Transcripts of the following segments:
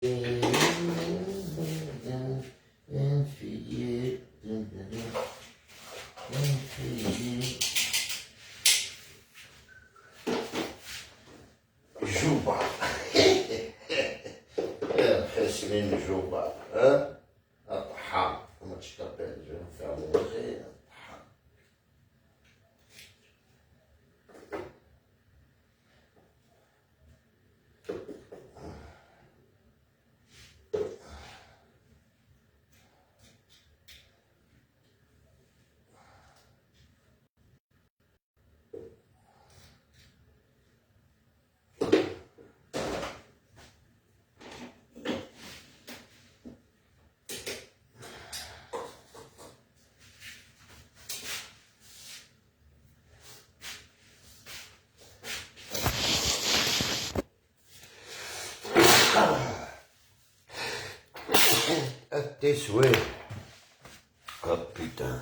Juba. حسنين جوبا ها الطحان ما تشتغل جو faire manger الطحان التسويق putain.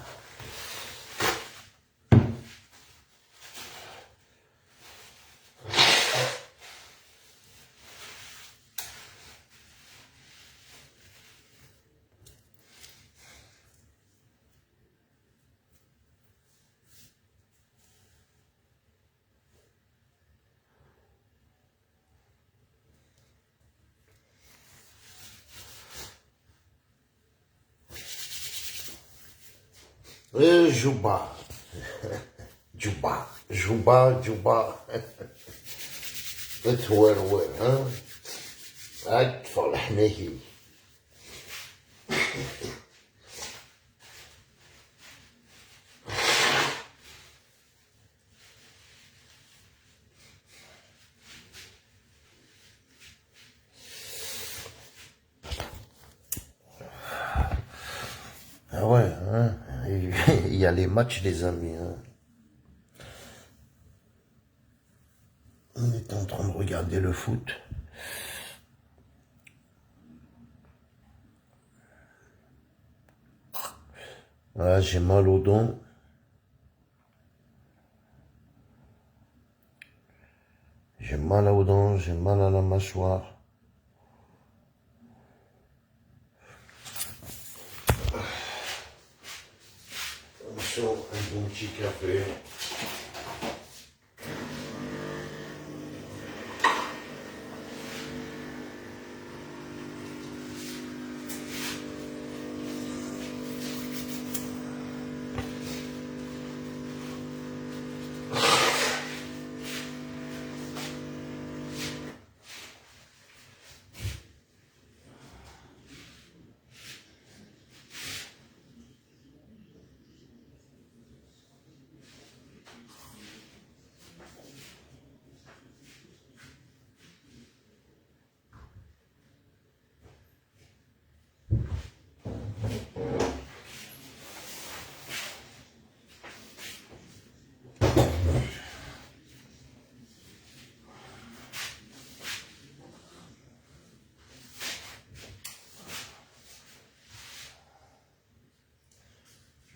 Juba. Juba. تتورور ها عاد تفرحنا هي Ah ouais, hein. Il y a les matchs, les amis. Hein. On est en train de regarder le foot. Voilà, j'ai mal aux dents. J'ai mal aux dents, j'ai mal à la mâchoire. Un bon petit café.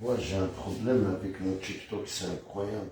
Moi, j'ai un problème avec mon TikTok, c'est incroyable.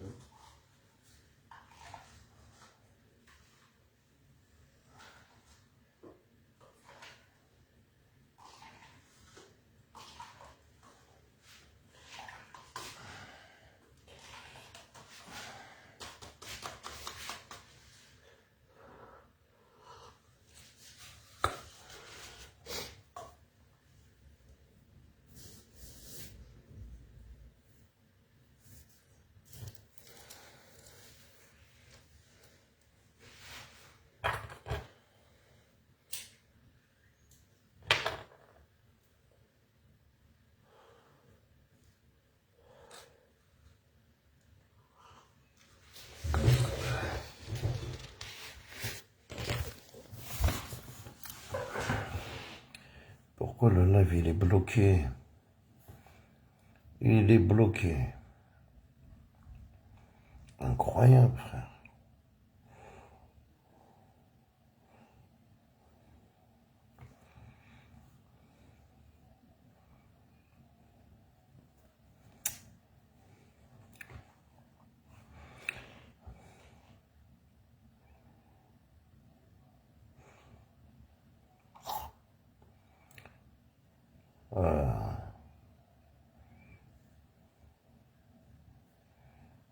Pourquoi le live il est bloqué? Il est bloqué. Incroyable, frère.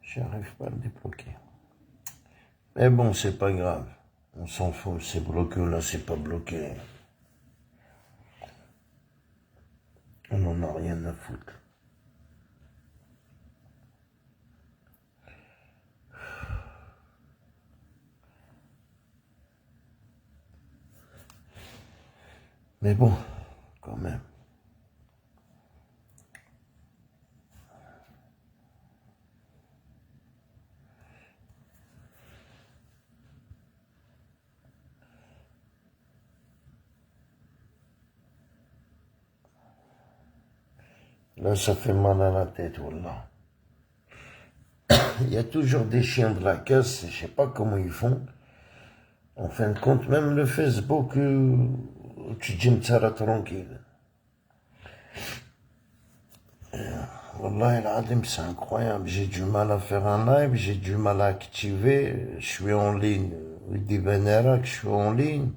J'arrive pas à le débloquer. Mais bon, c'est pas grave. On s'en fout, c'est bloqué ou là, c'est pas bloqué. On n'en a rien à foutre. Mais bon, quand même. Là, ça fait mal à la tête, wallah. Il y a toujours des chiens de la casse, je sais pas comment ils font. En fin de compte, même le Facebook, tu dis tranquille. Wallah, c'est incroyable. J'ai du mal à faire un live, j'ai du mal à activer. Je suis en ligne. Il dit Benera que je suis en ligne.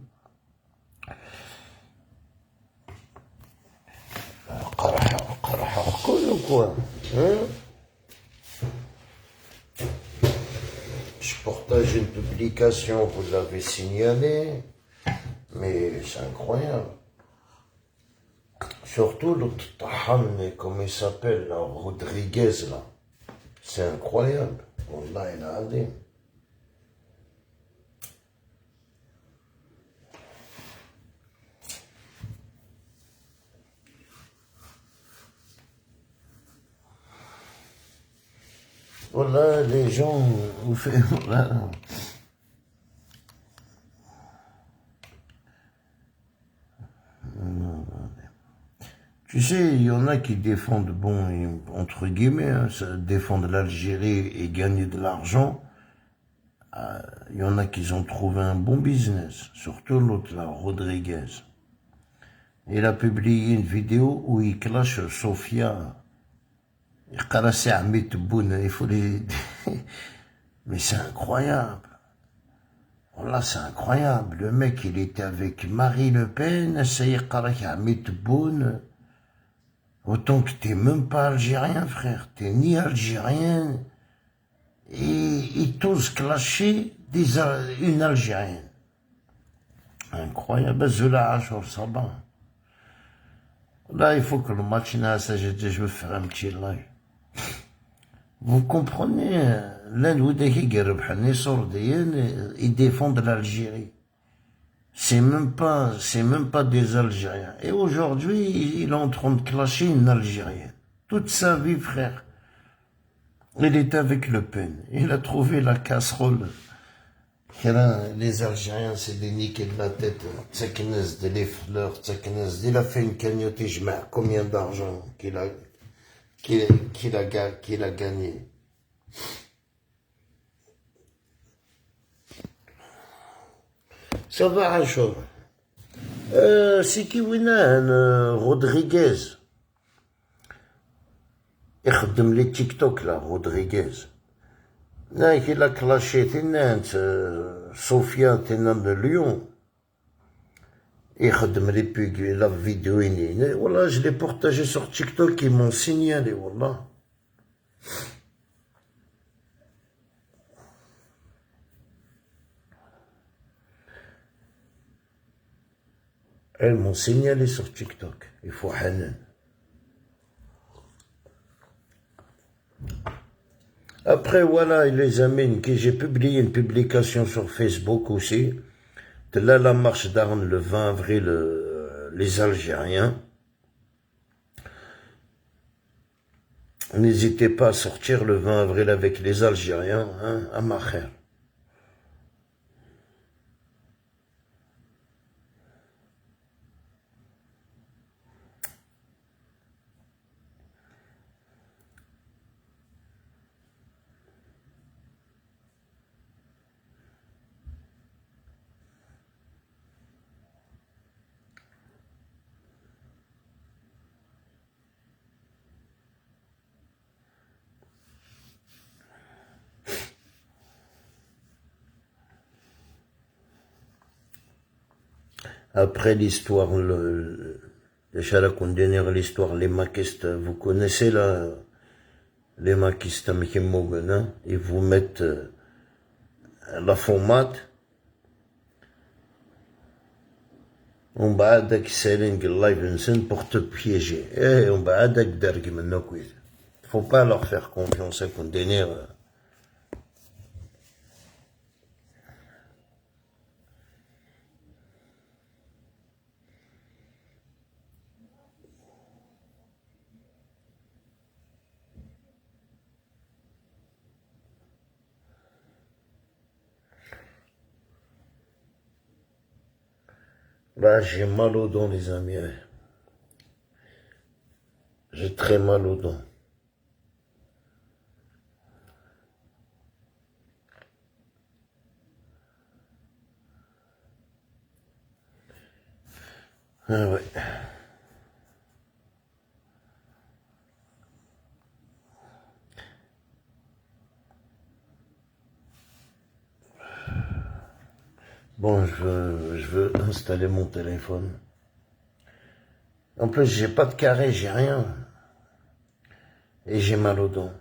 Quoi, hein? Je partage une publication, vous l'avez signalé, mais c'est incroyable. Surtout l'autre Taham, comme il s'appelle, là, Rodriguez, là. C'est incroyable. Wallah, il a adé. Voilà, les gens, vous faites, voilà. Tu sais, il y en a qui défendent, bon, entre guillemets, hein, défendent l'Algérie et gagnent de l'argent. Il y en a qui ont trouvé un bon business, surtout l'autre là, Rodriguez. Il a publié une vidéo où il clash Sofia. Il faut les... Mais c'est incroyable. Voilà, c'est incroyable. Le mec, il était avec Marie Le Pen, ça y est, autant que t'es même pas algérien, frère. T'es ni algérien, et il t'ose clasher une algérienne. Incroyable. Zola Ashur Sabah. Là, il faut que le matin, je veux faire un petit live. Vous comprenez, l'un ou deux qui ils défendent l'Algérie. C'est même pas des Algériens. Et aujourd'hui, il est en train de clasher une Algérienne. Toute sa vie, frère. Il est avec Le Pen. Il a trouvé la casserole. Les Algériens, c'est des niquets de la tête. Tsaknes de les fleurs, Tsaknes. Il a fait une cagnotte, je mets combien d'argent qu'il a gagné. Ça va, Achour. C'est qui Winan Rodriguez. يخدم لي تيك توك لا رودريغيز نايك لا كلاشي تنانت صوفيا تنان ليون يخدم لي بيغي لا فيديويني والله je l'ai partagé sur TikTok ils m'ont signalé والله elles m'ont signalé sur TikTok il faut Hanan. Après, voilà, les amis, que j'ai publié une publication sur Facebook aussi. De là, la marche d'Arnes le 20 avril, les Algériens. N'hésitez pas à sortir le 20 avril avec les Algériens, hein, à Maher. Après l'histoire, Déjà, là, qu'on dénire l'histoire, les maquistes, vous connaissez, là, les maquistes, hein, ils vous mettent la pommade. On va avec selling live insane pour te piéger. Et on va avec derg maintenant quiz. Faut pas leur faire confiance à qu'on dénire. Là, j'ai mal aux dents, les amis. J'ai très mal aux dents. Ah ouais. Bon, je veux installer mon téléphone. En plus, j'ai pas de carré, j'ai rien. Et j'ai mal aux dents.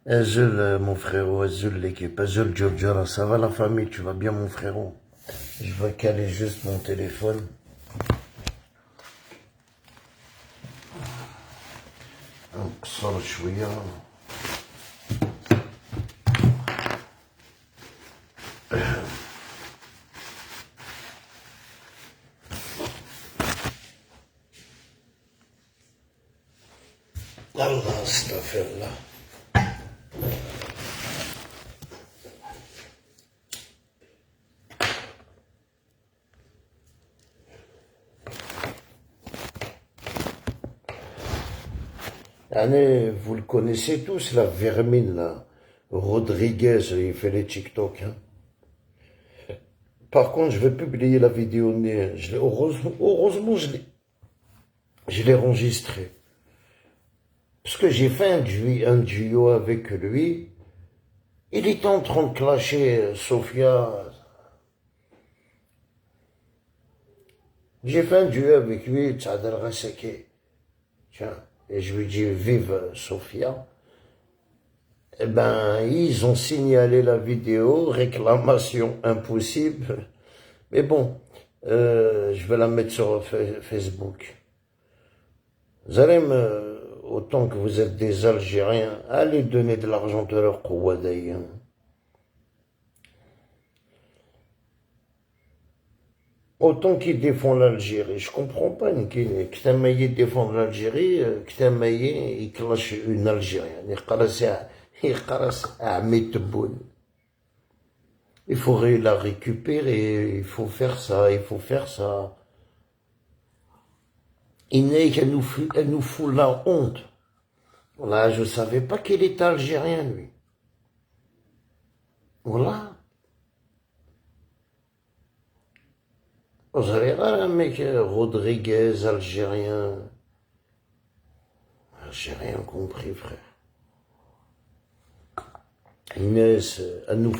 Azul, mon frérot, Azul l'équipe, Azul Djordjara, ça va la famille, tu vas bien mon frérot? Je vais caler juste mon téléphone. نقصر شوية. الله استغفر الله. Allez, vous le connaissez tous, la vermine, là. Rodriguez, il fait les TikTok. Hein. Par contre, je vais publier la vidéo. Heureusement, je l'ai enregistrée. Parce que j'ai fait un duo avec lui. Il était en train de clasher Sofia. J'ai fait un duo avec lui, Tsadal Rassaki. Tiens. Et je lui dis, vive Sofia. Eh ben, ils ont signalé la vidéo, réclamation impossible. Mais bon, je vais la mettre sur Facebook. Zalem, autant que vous êtes des Algériens, allez donner de l'argent de leur Kouadaï. Autant qu'ils défendent l'Algérie. Je comprends pas, Ktamaye défend l'Algérie, Ktamaye, il clash une Algérienne. Il faudrait la récupérer, il faut faire ça, il faut faire ça. Elle nous fout la honte. Voilà, je savais pas qu'il était algérien, lui. Voilà. Vous avez un mec, Rodriguez, algérien. J'ai rien compris, frère. Inès, elle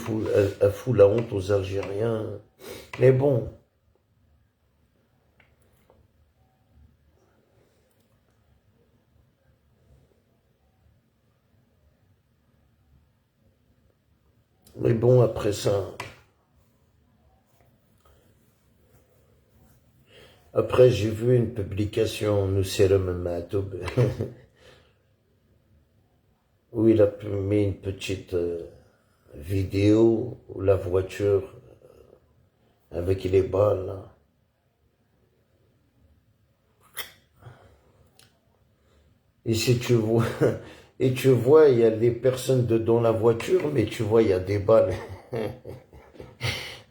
fout la honte aux Algériens. Mais bon. Mais bon, après ça. Après, j'ai vu une publication, nous sommes Matoub, où il a mis une petite vidéo où la voiture avec les balles. Là. Et si tu vois, et tu vois, il y a des personnes dans la voiture, mais tu vois, il y a des balles.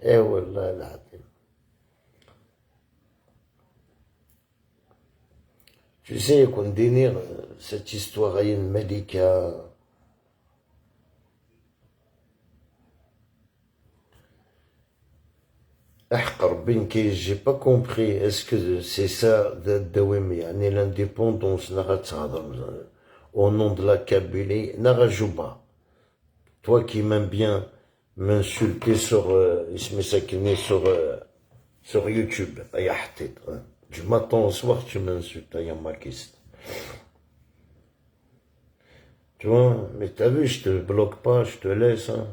Et voilà, là. Tu sais qu'on dénire cette histoire à une Malika. J'ai pas compris, est-ce que c'est ça l'indépendance au nom de la Kabylie, Narajouba. Toi qui m'aimes bien m'insulter sur YouTube, Du matin au soir, tu m'insultes, Yamakiste. Tu vois, mais t'as vu, je te bloque pas, je te laisse. Hein.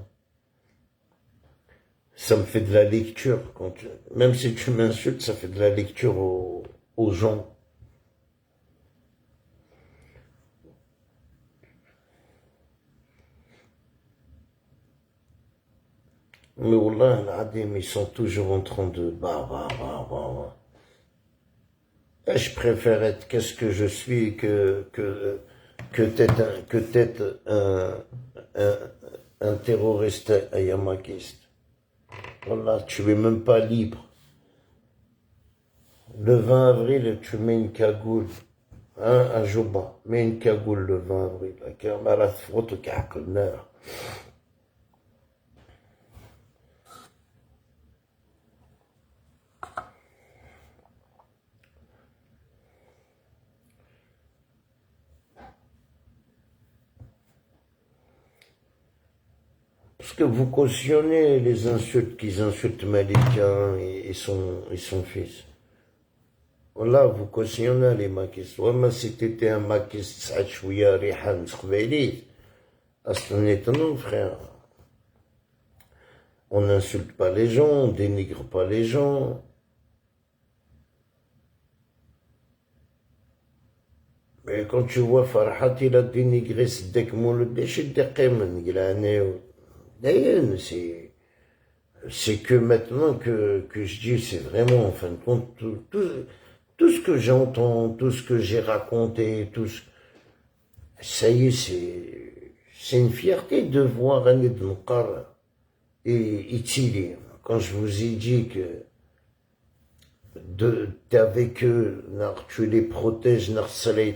Ça me fait de la lecture. Même si tu m'insultes, ça fait de la lecture aux gens. Mais Wallah, al-Adim, ils sont toujours en train de bah. Et je préfère être qu'est-ce que je suis que d'être un, un terroriste ayamakiste. Wallah, tu es même pas libre. Le 20 avril, tu mets une cagoule. Hein, un Jouba. Mets une cagoule le 20 avril. La caméra te frotte au cacouneur. Parce que vous cautionnez les insultes qu'ils insultent Malika et son fils. Là, vous cautionnez les maquistes. Ouais, si t'étais un maquiste, ça chouïa, rihan, s'khbeili. Non, frère. On n'insulte pas les gens, on dénigre pas les gens. Mais quand tu vois Farhat, il a dénigré Siddek Mouloud, d'ailleurs, c'est que maintenant que je dis, c'est vraiment, en fin de compte, tout ce que j'entends, tout ce que j'ai raconté, ça y est, c'est une fierté de voir un Edmokar et Itili. Quand je vous ai dit que t'es avec eux, tu les protèges,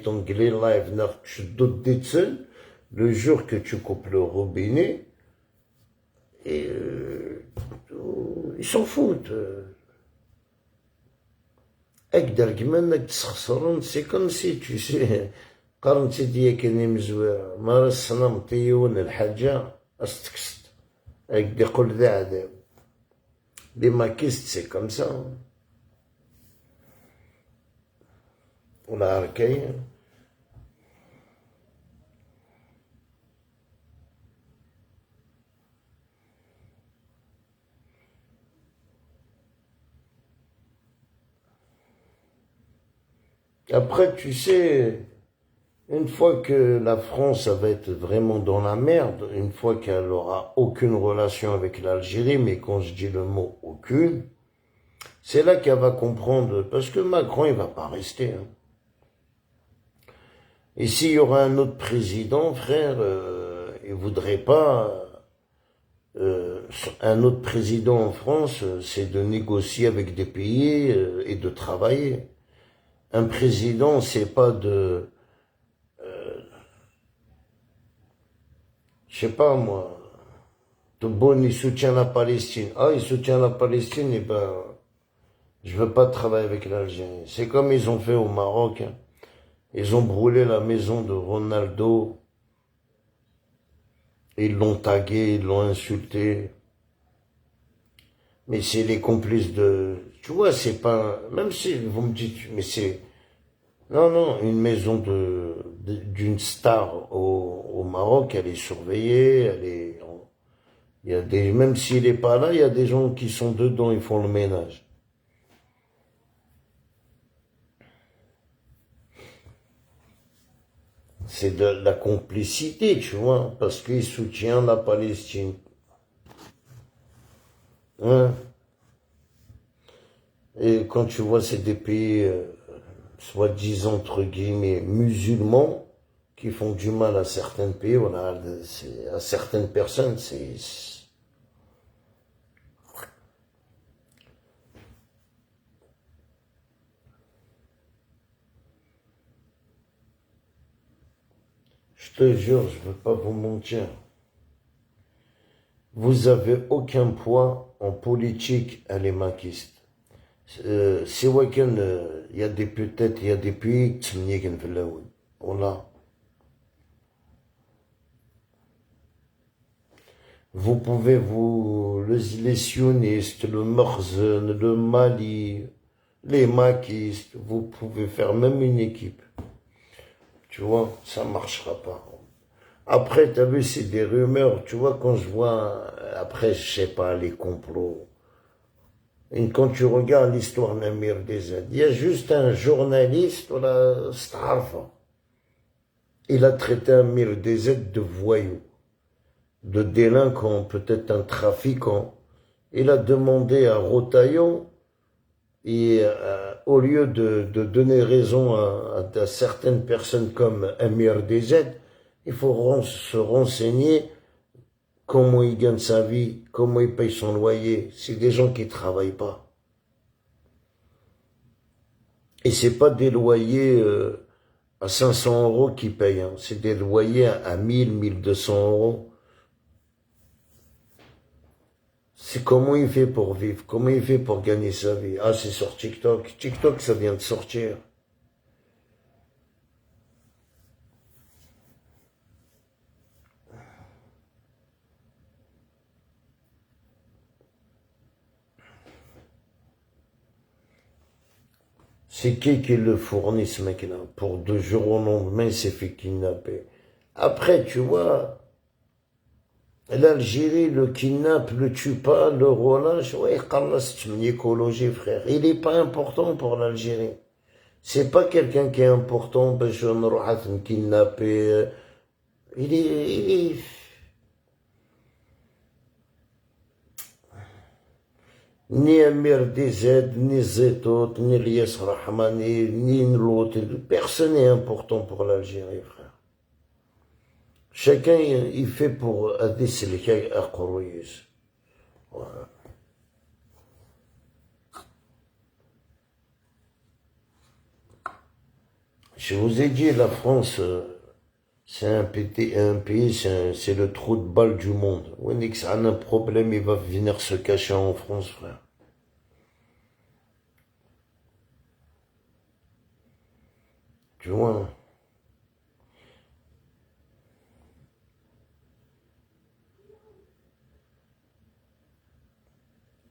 ton live, tu doutes d'être seul, le jour que tu coupes le robinet, et ils s'en foutent. C'est comme si, tu sais, قرنتي ديالك اني مزويرة ما الصنم طيون الحاجة استكست هيك يقول ذا عذاب دي ماكيست سي كوم سا ولا هكايا. Après, tu sais, une fois que la France va être vraiment dans la merde, une fois qu'elle aura aucune relation avec l'Algérie, mais quand je dis le mot aucune, c'est là qu'elle va comprendre, parce que Macron, il va pas rester. Hein. Et s'il y aura un autre président, frère, il voudrait pas... un autre président en France, c'est de négocier avec des pays et de travailler. Un président, c'est pas de... je sais pas moi... Tebboune, il soutient la Palestine. Ah, il soutient la Palestine, et ben... je veux pas travailler avec l'Algérie. C'est comme ils ont fait au Maroc. Hein. Ils ont brûlé la maison de Ronaldo. Ils l'ont tagué, ils l'ont insulté. Mais c'est les complices de... Tu vois, c'est pas... Même si vous me dites... Mais c'est... Non, non, une maison d'une star au Maroc, elle est surveillée, elle est... Il y a des... Même s'il n'est pas là, il y a des gens qui sont dedans, ils font le ménage. C'est de la complicité, tu vois, parce qu'il soutient la Palestine. Hein? Et quand tu vois, c'est des pays, soi-disant, entre guillemets, musulmans, qui font du mal à certains pays, voilà, à certaines personnes, c'est... Je te jure, je ne veux pas vous mentir. Vous avez aucun poids en politique à les maquistes. C'est vrai qu'il y a des peut-être, il y a des pays qui sont voilà. Vous pouvez les sionistes, le Morzen, le Mali, les maquistes, vous pouvez faire même une équipe. Tu vois, ça marchera pas. Après, t'as vu, c'est des rumeurs. Tu vois, quand je vois, après, je sais pas, les complots. Et quand tu regardes l'histoire d'Amir Desad, il y a juste un journaliste, voilà, Starfa. Il a traité Amir Desad de voyou, de délinquant, peut-être un trafiquant. Il a demandé à Rotaillon, et au lieu de donner raison à certaines personnes comme Amir Desad, il faut se renseigner comment il gagne sa vie, comment il paye son loyer. C'est des gens qui ne travaillent pas. Et c'est pas des loyers à 500 € qu'ils payent, hein. C'est des loyers à 1000, 1200 €. C'est comment il fait pour vivre, comment il fait pour gagner sa vie. Ah, c'est sur TikTok. TikTok, ça vient de sortir. C'est qui le fournit, ce mec-là? Pour 2 jours au lendemain, il s'est fait kidnapper. Après, tu vois, l'Algérie le kidnappe, le tue pas, le relâche. Ouais, c'est une écologie, frère. Il n'est pas important pour l'Algérie. C'est pas quelqu'un qui est important, ben je ne vais me kidnapper. Il est... Ni Amir Desad, ni Zetot, ni Elias Rahmani, ni l'autre. Personne n'est important pour l'Algérie, frère. Chacun, il fait pour adhérer à Kourouyes. Voilà. Je vous ai dit, la France, c'est un pays, c'est le trou de balle du monde. Winix a un problème, il va venir se cacher en France, frère. Tu vois?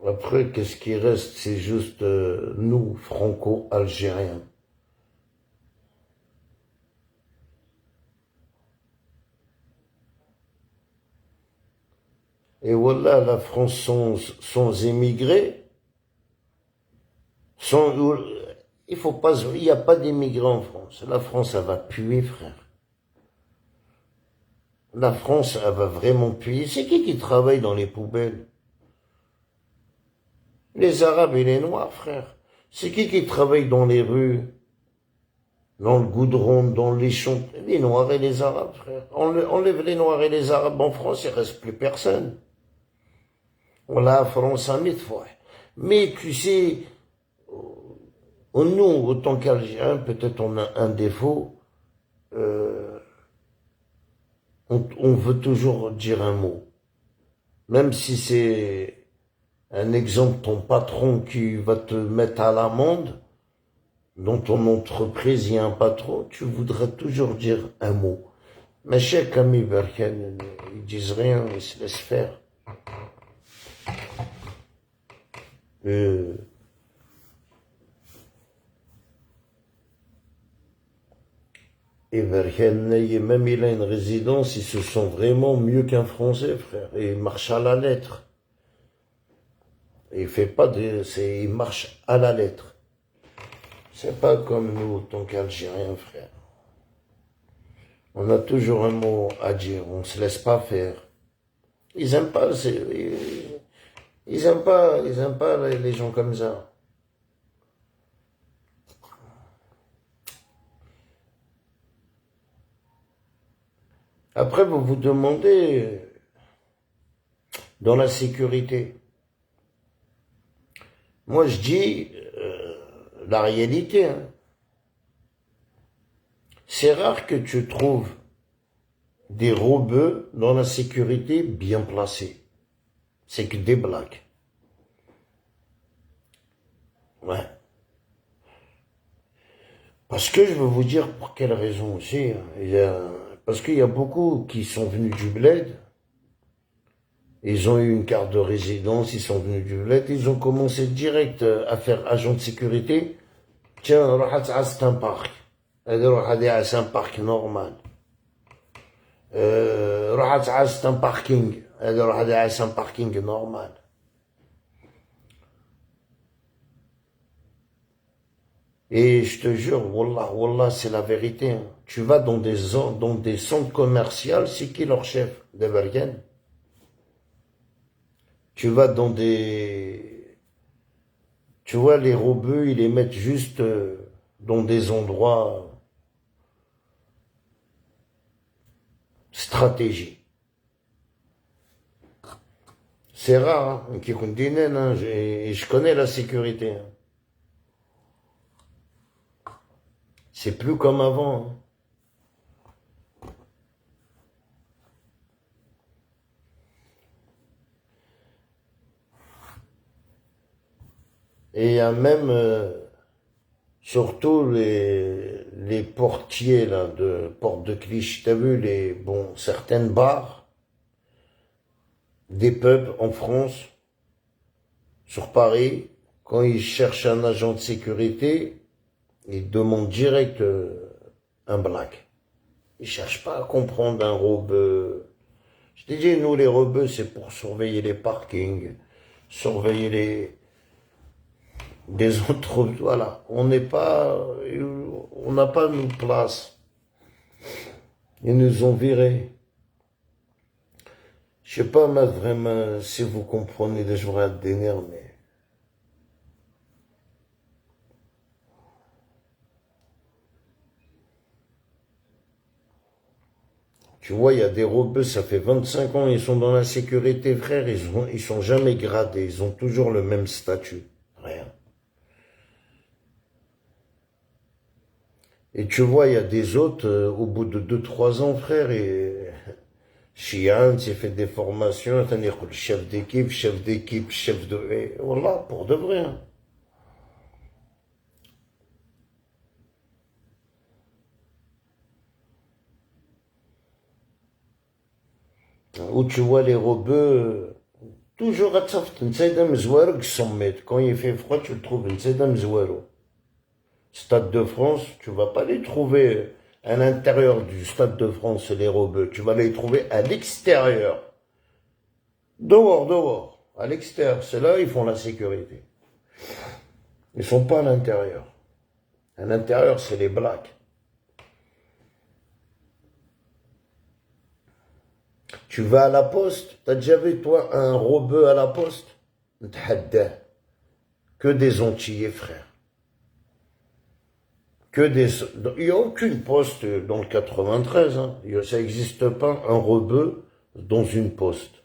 Après, qu'est-ce qui reste? C'est juste nous, franco-algériens. Et voilà, la France sans émigrés, sans, il faut pas, il n'y a pas d'immigrés en France. La France, elle va puer, frère. La France, elle va vraiment puer. C'est qui travaille dans les poubelles? Les Arabes et les Noirs, frère. C'est qui travaille dans les rues, dans le goudron, dans les champs? Les Noirs et les Arabes, frère. Enlève les Noirs et les Arabes en France, il ne reste plus personne. On la France a mis de fois. Mais tu sais, nous, autant qu'Algériens, peut-être on a un défaut. On veut toujours dire un mot. Même si c'est un exemple, ton patron qui va te mettre à l'amende, dans ton entreprise, il y a un patron, tu voudrais toujours dire un mot. Mais chez Camille Berken, ils disent rien, ils se laissent faire. Et Berken, même il a une résidence, il se sent vraiment mieux qu'un Français, frère. Et il marche à la lettre. Et il fait pas de, il marche à la lettre. C'est pas comme nous, en tant qu'Algériens, frère. On a toujours un mot à dire, on se laisse pas faire. Ils aiment pas, ils aiment pas les gens comme ça. Après, vous vous demandez, dans la sécurité, moi je dis la réalité, hein. C'est rare que tu trouves des rebeux dans la sécurité bien placés. C'est que des blagues. Ouais. Parce que je veux vous dire pour quelle raison aussi, hein. Parce qu'il y a beaucoup qui sont venus du bled Ils ont eu une carte de résidence, ils sont venus du bled, ils ont commencé direct à faire agent de sécurité. Tiens, c'est un parc. C'est un parc normal. C'est un parking. C'est un parking normal. Et je te jure, wallah, wallah, c'est la vérité. Hein. Tu vas dans des centres commerciaux, c'est qui leur chef? Des Bergen. Tu vas dans des... Tu vois, les rebeux, ils les mettent juste dans des endroits stratégiques. C'est rare, hein, hein, je connais la sécurité. Hein. C'est plus comme avant. Hein. Et il y a même, surtout les portiers là, de Porte de Clichy, t'as vu certaines bars, des pubs en France, sur Paris, quand ils cherchent un agent de sécurité, ils demandent direct un black. Ils cherchent pas à comprendre un rebeu. Je t'ai dit, nous les rebeux, c'est pour surveiller les parkings, surveiller des autres, voilà. On n'a pas nos places. Ils nous ont virés. Je sais pas, mais vraiment, si vous comprenez, les jours à d'énerver, mais... Tu vois, il y a des rebeux, ça fait 25 ans, ils sont dans la sécurité, frère, ils sont jamais gradés, ils ont toujours le même statut. Rien. Et tu vois, il y a des autres, au bout de 2-3 ans, frère, et Chian, s'est fait des formations, chef d'équipe, chef de... Et voilà, pour de vrai. Hein. Où tu vois les rebeux, toujours à Tsaft, quand il fait froid, tu le trouves, Stade de France, tu vas pas les trouver à l'intérieur du Stade de France, les rebeux. Tu vas les trouver à l'extérieur. Dehors. À l'extérieur. C'est là ils font la sécurité. Ils sont pas à l'intérieur. À l'intérieur, c'est les blacks. Tu vas à la poste, t'as déjà vu, toi, un rebeu à la poste? Que des Antillais, frère. Il n'y a aucune poste dans le 93, hein. Ça n'existe pas un rebeu dans une poste.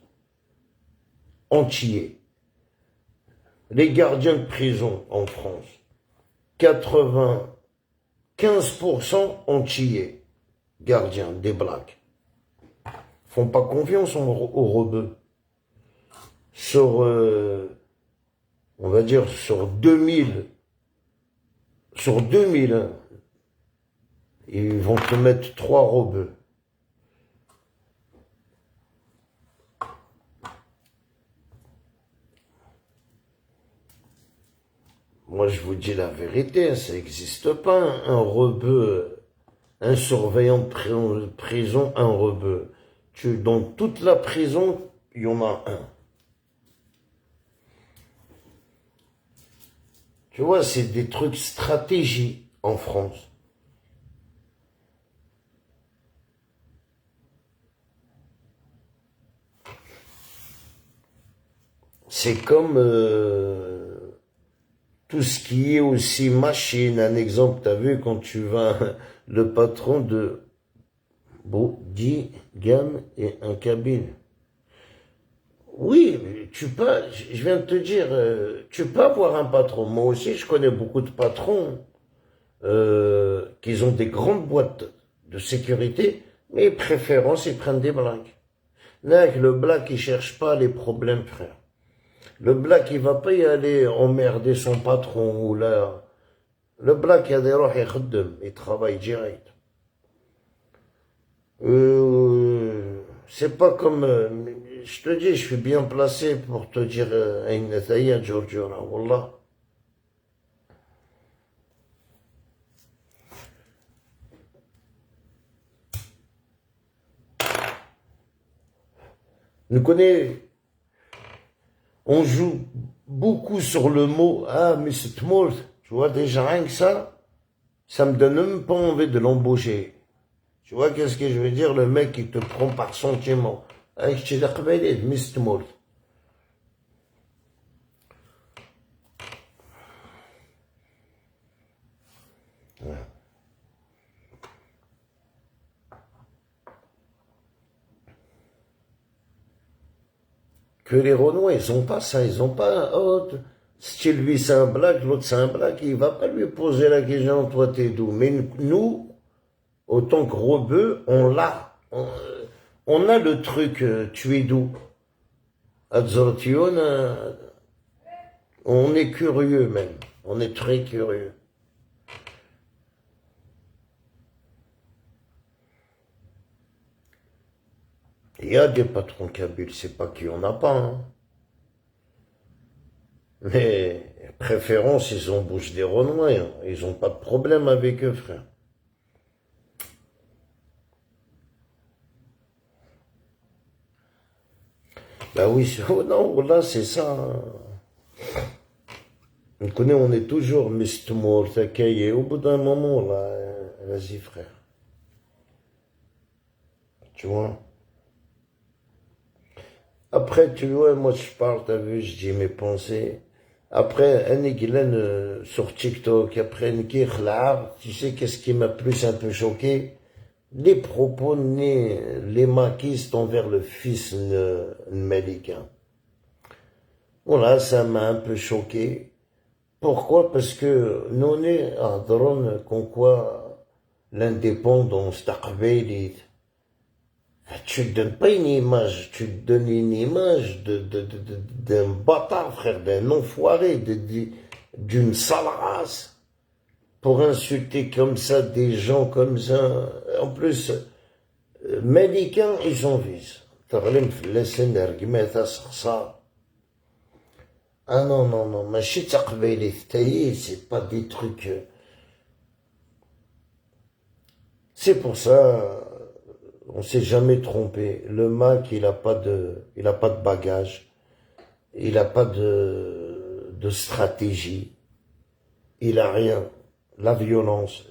Antillais. Les gardiens de prison en France, 95% antillais, gardiens, des blacks. Font pas confiance aux rebeux. Sur, on va dire, sur 2000, hein, ils vont te mettre 3 rebeux. Moi, je vous dis la vérité, ça n'existe pas, un rebeu, un surveillant de prison, un rebeu. Dans toute la prison, il y en a un. Tu vois, c'est des trucs stratégiques en France. C'est comme tout ce qui est aussi machine. Un exemple, tu as vu quand tu vas, le patron de Boudigam et un cabine. Oui, tu peux, je viens de te dire, tu peux avoir un patron. Moi aussi, je connais beaucoup de patrons qui ont des grandes boîtes de sécurité, mais préférence, ils prennent des blacks. Là, le black, il cherche pas les problèmes, frère. Le black, il va pas y aller emmerder son patron ou là. Le black, il travaille direct. C'est pas comme... je te dis, je suis bien placé pour te dire Aïn Thaya Giorgiora, Wallah. Nous connaissons, on joue beaucoup sur le mot, ah, mais c'est mort. Tu vois, déjà rien que ça me donne même pas envie de l'embaucher. Tu vois, qu'est-ce que je veux dire? Le mec, il te prend par sentiment. Avec chez la Qbaïlide, mais c'est mort. Que les Renois, ils ont pas ça, ils ont pas, oh, si lui c'est un black, l'autre c'est un black, il va pas lui poser la question, toi t'es d'où? Mais nous, autant que rebeux, on l'a. On a le truc, tu es d'où? Adzortion, on est curieux même. On est très curieux. Il y a des patrons kabyles, c'est pas qu'il y en a pas, hein. Mais, préférence, ils embauchent des Renois, hein. Ils ont pas de problème avec eux, frère. Bah oui, oh non, là, c'est ça, hein. On connaît, on est toujours Mistmour, Takaye. Au bout d'un moment, là, vas-y, frère. Tu vois? Après, tu vois, moi, je parle, t'as vu, je dis mes pensées. Après, un Guilaine sur TikTok, après un Guilaine, tu sais qu'est-ce qui m'a plus un peu choqué? Les propos nés, les maquistes envers le fils de Malika. Voilà, ça m'a un peu choqué. Pourquoi? Parce que nous, on est à drone, qu'on quoi l'indépendance d'Aqbaïlite. Tu te donnes pas une image, tu te donnes une image d'un bâtard, frère, d'un enfoiré, d'une sale race. Pour insulter comme ça des gens comme ça. En plus, Malika, ils ont vu ça. تغلم في اللسان رقماتها سخسار. Ah non, non, non, ماشي تقبيلي تايي, c'est pas des trucs. C'est pour ça, on s'est jamais trompé. Le Mac, il a pas de bagage. Il a pas de stratégie. Il a rien. La violence,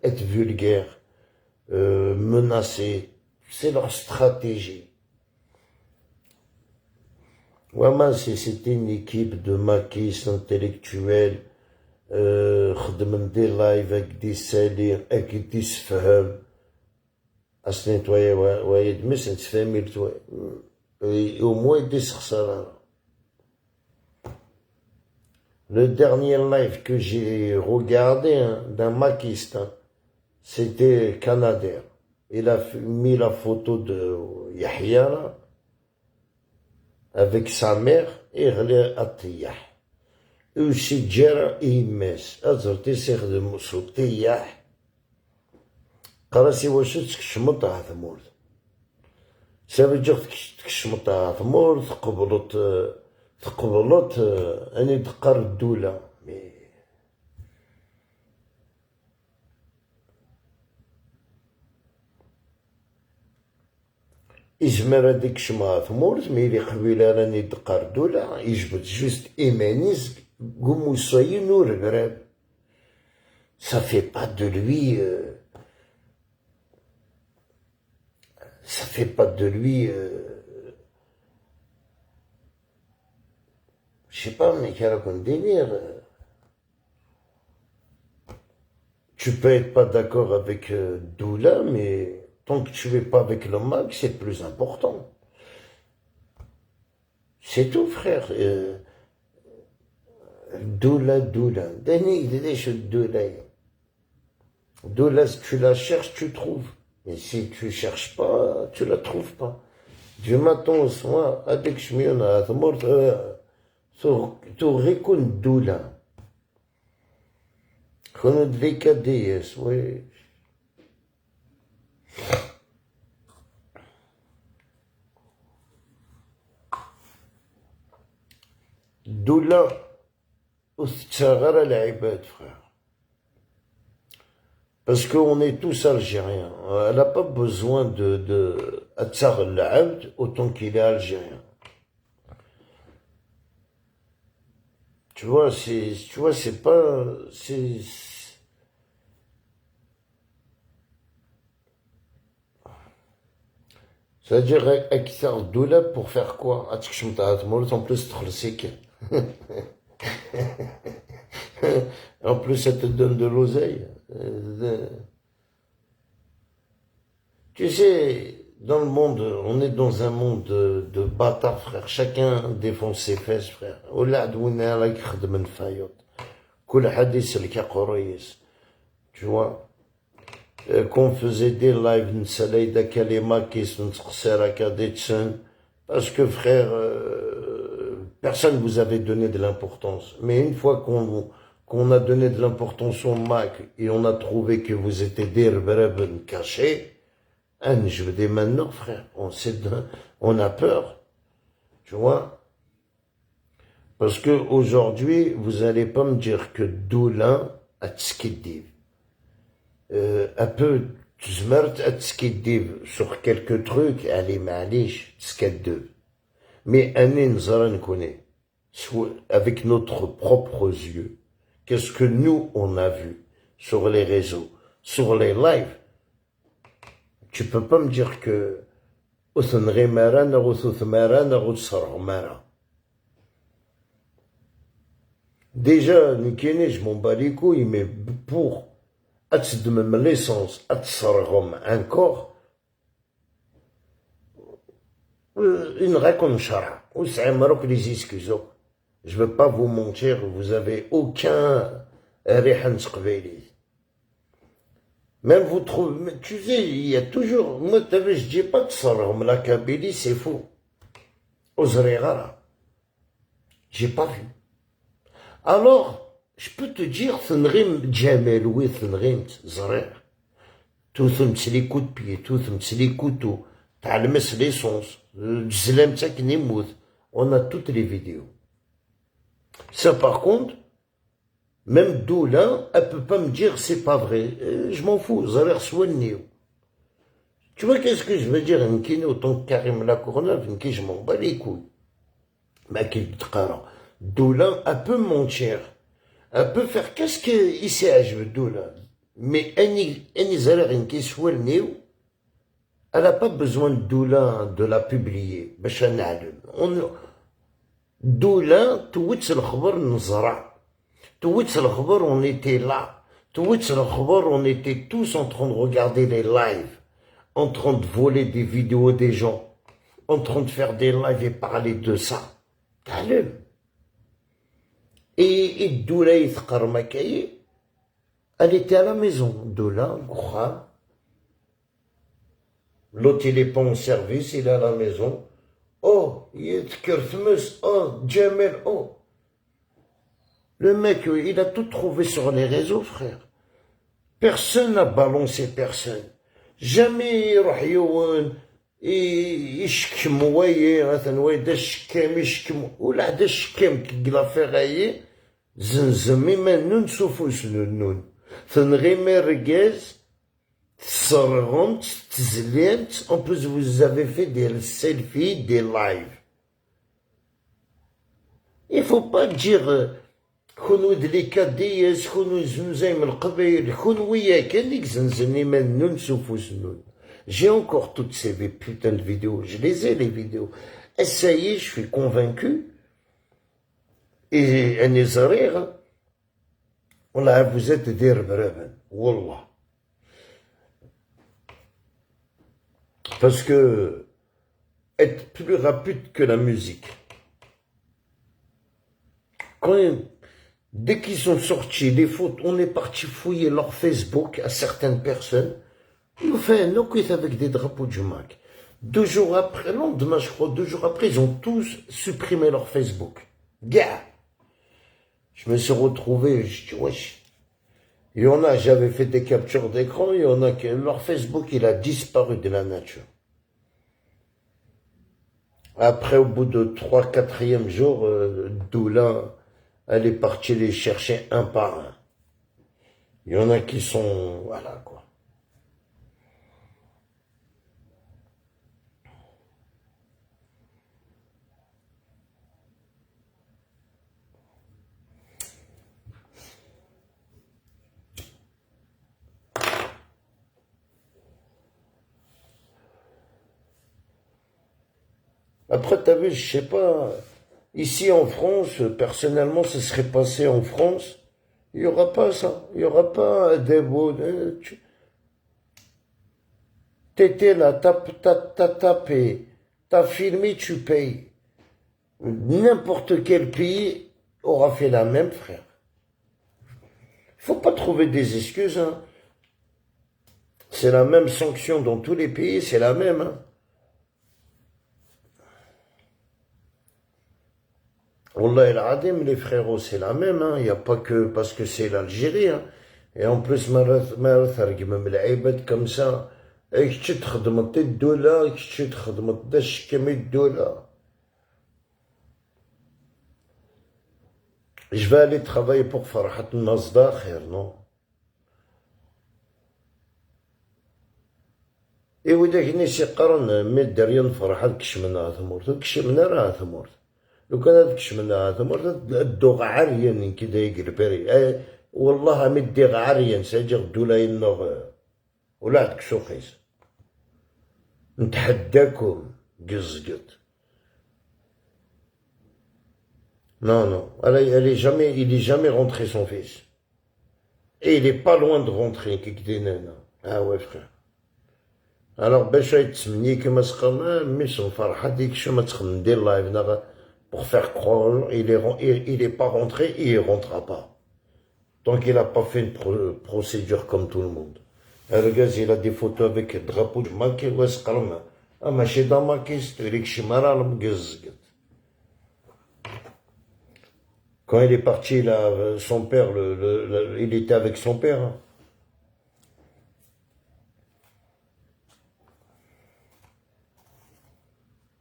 être vulgaire, menacer, c'est leur stratégie. Vraiment, c'était une équipe de maquis intellectuels, خدمن des lives avec des salires, avec des سفهم. أصلا نتويا وايد مس نتفهمي لتويا. Au moins des خسارة. Le dernier live que j'ai regardé, hein, d'un maquiste, hein, c'était Canadair. Il a mis la photo de Yahya là, avec sa mère et غلي الطياح. وشي جرى إيماس أزرتي سيخدم سو طياح. قراسي واش تكشمط على ثمور. سافي جوغ تكشمط على ثمور تقبلت أني دقر الدولة. يزمر هاديك كشمها ثمورت مي إلي قبيلة راني دقر الدولة يجبد جوست إيمانيز قومو يصايي نور قراب. Ça fait pas de lui ça fait pas de lui je sais pas, mais quel raconte délire. Tu peux être pas d'accord avec Doula, mais tant que tu es pas avec le mag, c'est le plus important. C'est tout, frère. Doula. Doula, si tu la cherches, tu trouves. Mais si tu cherches pas, tu la trouves pas. Du matin au soir, avec Shmiona, tu reconnais Doula. كانوا ديكاديس وي. الدولة وتتغير العباد frère. Parce qu'on est tous algériens. Elle n'a pas besoin de Atsar l'Abd autant qu'il est algérien. Tu vois, c'est pas, c'est-à-dire, Aksar Doula pour faire quoi? En plus, en plus, ça te donne de l'oseille. Tu sais, dans le monde, on est dans un monde de bâtards, frère. Chacun défend ses fesses, frère. Tu vois? Quand on faisait des lives, parce que frère, personne vous avait donné de l'importance. Mais une fois qu'on a donné de l'importance au Mac et on a trouvé que vous étiez des rebelles cachés, je veux dire maintenant, frère, on a peur, tu vois. Parce que aujourd'hui, vous allez pas me dire que Doulin a tskiddiv. Un peu, تزمرت تسكيديف sur quelques trucs, allez, معليش, تسكدب. Mais أني نزرى نكوني, avec notre propres yeux, qu'est-ce que nous, on a vu sur les réseaux, sur les lives. Tu peux pas me dire que أثنغي مرا نغو ثثمارا نغو تصرغ مرا. Déjà, نكيني, je m'en bats les couilles, mais pour de l'essence, un corps, une réconchara. Les excuses. Je ne veux pas vous mentir, vous avez aucun rihan tqbayli. Même vous trouvez, tu sais, il y a toujours, moi, je dis pas que la Kabylie, c'est faux. Ozrigara. J'ai pas vu. Alors, je peux te dire, Thenrim Djamel, oui, Thenrim Zrer. Tout les coups de pied, tout les couteaux, t'as l'essence, Zlem Tchaknimout. On a toutes les vidéos. Ça, par contre, même Doula, elle peut pas me dire c'est pas vrai. Je m'en fous, Zrer Soignio. Tu vois, qu'est-ce que je veux dire, Nkine, autant que Karim Lacourneuve, Nkine, je m'en bats les couilles. Mais qu'il te Doula, elle peut mentir. Elle peut faire qu'est-ce qu'il s'agit de Doula. Mais elle n'a pas besoin de Doula de la publier. Doula, تويتس الخبر نزرع. تويتس الخبر on était là. تويتس الخبر on était tous en train de regarder les lives. En train de voler des vidéos des gens. En train de faire des lives et parler de ça. Calme. Et Doula Makaye, elle était à la maison. Doula, Goura. L'autre, il n'est pas en service, il est à la maison. Oh, il est Kertmus, oh, Jamel, oh. Le mec, il a tout trouvé sur les réseaux, frère. Personne n'a balancé personne. Jamais il يشكم ويا مثلا ويدا الشكام يشكم ولا هذا الشكام كي لافيغايي زنزمي ما نون سوفوس نون ثنغيمي رجاز تصرغمت تزليمت en plus vous avez fait des selfies des lives il faut pas dire كونوا دليكا دياس كونوا زنزاي من القبائل كون ويا كان ديك زنزمي ما نون سوفوس نون. J'ai encore toutes ces putains de vidéos. Je les ai, les vidéos. Et ça y est, je suis convaincu. Et Anézarir, vous êtes des rebelles. Wallah. Parce que être plus rapide que la musique. Dès qu'ils sont sortis, les fautes, on est parti fouiller leur Facebook à certaines personnes. Ils ont fait un enquête avec des drapeaux du Mac. 2 jours après, le lendemain, je crois, 2 jours après, ils ont tous supprimé leur Facebook. Gars! Je me suis retrouvé, je dis, wesh. Il y en a, j'avais fait des captures d'écran, il y en a que leur Facebook, il a disparu de la nature. Après, au bout de 3, 4e jour, Doula, elle est partie les chercher un par un. Il y en a qui sont... Voilà, quoi. Après, t'as vu, je sais pas, ici en France, personnellement, ce serait passé en France, il n'y aura pas ça. Il n'y aura pas des mots. T'étais là, t'as tapé, t'as filmé, tu payes. N'importe quel pays aura fait la même, frère. Faut pas trouver des excuses, hein. C'est la même sanction dans tous les pays, c'est la même, hein. Wallah el Adim, les frérots, c'est la même, hein. Il n'y a pas que parce que c'est l'Algérie, hein. Et en plus, ما ترجم العباد comme ça. Et que tu te demandes $, que tu te demandes $. Je vais aller travailler pour Farhat Nazda, khair, non? Et vous dites que si قرن مد دريان فرحات كشمنا ثمرت كشمنا راه ثمرت لو كان كشمنا ثمرت الدوغ عريان كده يقربري والله مدي عريان ساجر دولا ينغ ولا عندك سوقيس نتحداكم قزقط. Non, non, il est jamais rentré son fils. Et il est pas loin de rentrer, Kikdinen. Ah ouais, frère. Alors, باش يتسمني كما سقنا مي son فرحة ديك شو ما تخدم ندير لايف pour faire croire il est pas rentré et il rentrera pas. Tant qu'il a pas fait une procédure comme tout le monde. Le gars, il a des photos avec le drapeau de Macky, ouais, c'est calme. Ah, mais chez dans Macky, c'est le Kishimara, le Mgezget. Quand il est parti, là, son père, il était avec son père. Hein.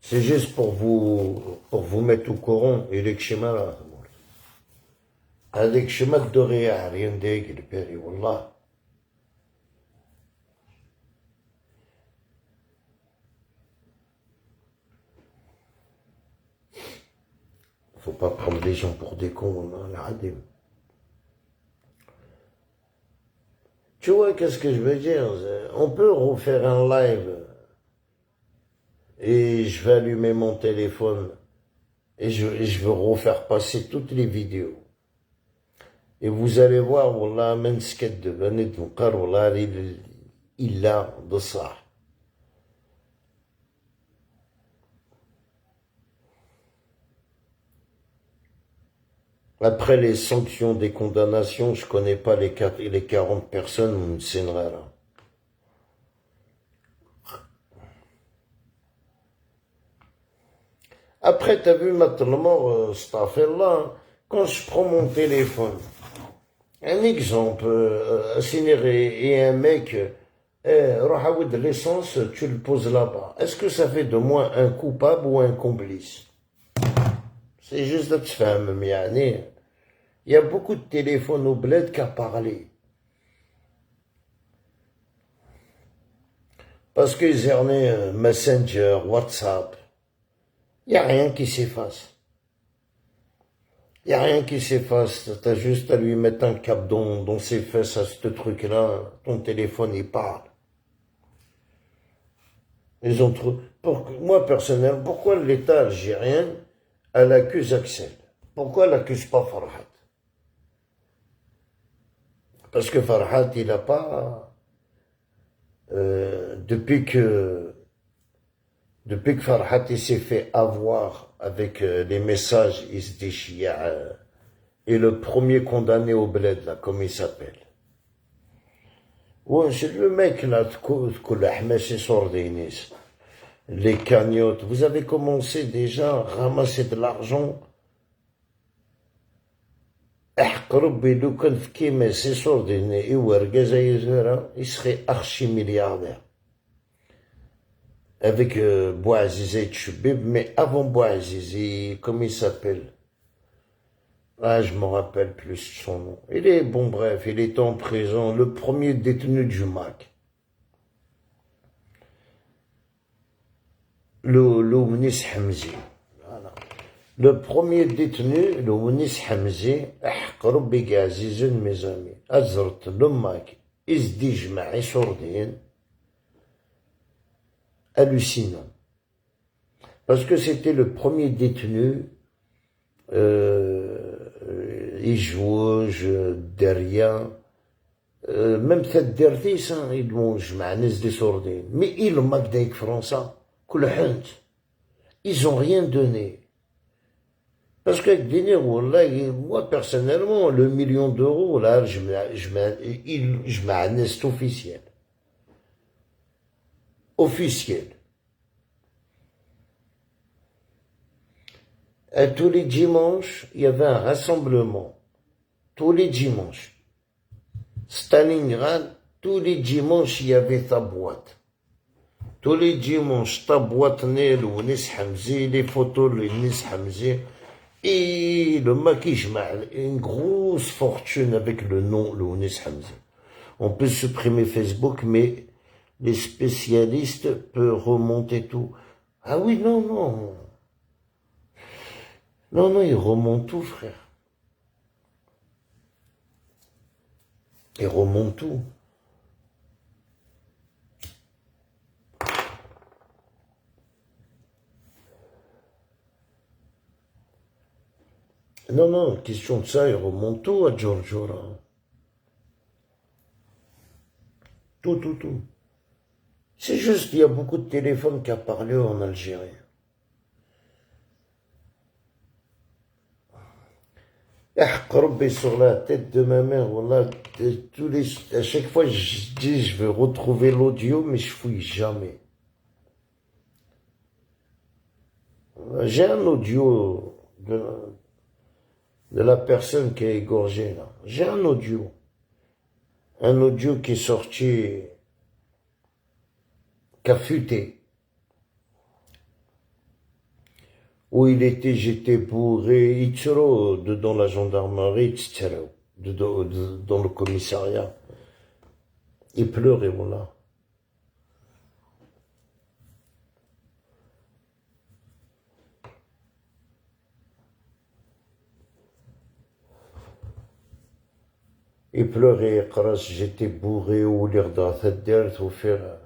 C'est juste pour vous mettre au courant. Il est Kishimara. هذيك شمت دغيا rien دايق الباري والله. Faut pas prendre les gens pour des cons, العظيم. Tu vois, qu'est-ce que je veux dire? On peut refaire un live et je vais allumer mon téléphone et je veux refaire passer toutes les vidéos. Et vous allez voir, wallah, من سكت بنت مقر والله إلا بصح. Après les sanctions des condamnations, je connais pas les 40 personnes, c'est rare. Après, t'as vu maintenant, cette affaire-là, quand je prends mon téléphone, un exemple, et un mec, Rahaoud de l'essence, tu le poses là-bas. Est-ce que ça fait de moi un coupable ou un complice? C'est juste de te faire il y a beaucoup de téléphones au bled qu'à parler. Parce qu'ils ont Messenger, WhatsApp. Il n'y a rien qui s'efface. Il n'y a rien qui s'efface. Tu as juste à lui mettre un cap dans ses fesses à ce truc-là. Ton téléphone, il parle. Ils ont trop... Moi, personnellement, pourquoi l'État algérien, elle accuse Axel? Pourquoi elle n'accuse pas Farhat? Parce que Farhat, il n'a pas... depuis que Farhat s'est fait avoir avec les messages, il se dit et le premier condamné au bled, là, comme il s'appelle. Ouais, c'est le mec là, les cagnottes. Vous avez commencé déjà à ramasser de l'argent. Il serait archi-milliardaire. avec Bouazizi et Choubib, mais avant Bouazizi, comment il s'appelle? Ah, je me rappelle plus son nom. Il est, bon bref, il est en prison, le premier détenu du MAC. Le Ounis Hamzi. Voilà. Le premier détenu, le Ounis Hamzi, ربي عزيز mes amis. أزرت le MAC, إزديج معي سردين. Hallucinant. Parce que c'était le premier détenu, il jouait derrière, même cette dertis, ils l'ont jmanis des sordines. Mais ils ont magdaïk français, ils ont rien donné. Parce que moi personnellement, le million d'euros, là, je m'anis officiel. Officiel. Et tous les dimanches, il y avait un rassemblement. Tous les dimanches. Stalingrad, tous les dimanches, il y avait ta boîte. Tous les dimanches, ta boîte née, le Ounis Hamzi, les photos de Ounis Hamzi. Et le maquillage, une grosse fortune avec le nom, le Ounis Hamzi. On peut supprimer Facebook, mais les spécialistes peuvent remonter tout. Ah oui, non, non. Non, non, ils remontent tout, frère. Ils remontent tout. Non, non, question de ça, ils remontent tout à Giorgio, là. Tout, tout, tout. C'est juste, il y a beaucoup de téléphones qui a parlé en Algérie. Rabbi sur la tête de ma mère, voilà, à chaque fois je dis je vais retrouver l'audio, mais je fouille jamais. J'ai un audio de la personne qui est égorgée là. J'ai un audio. Un audio qui est sorti, qui a fuité. Où il était, j'étais bourré, Itzero, dans la gendarmerie, Itzero, dans le commissariat. Il pleurait, voilà. Il pleurait, j'étais bourré, ou l'air d'Athadert, ou faire.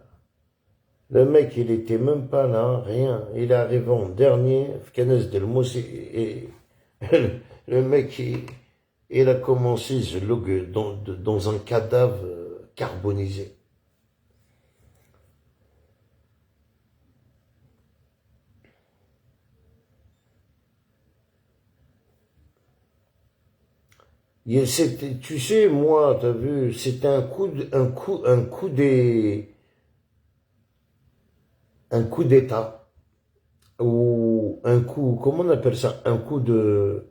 Le mec, il était même pas là, rien. Il est arrivé en dernier, Fkanes Del Mousse, et le mec, il a commencé dans un cadavre carbonisé. Tu sais, moi, t'as vu, c'était un coup d'État, ou un coup, comment on appelle ça, un coup de,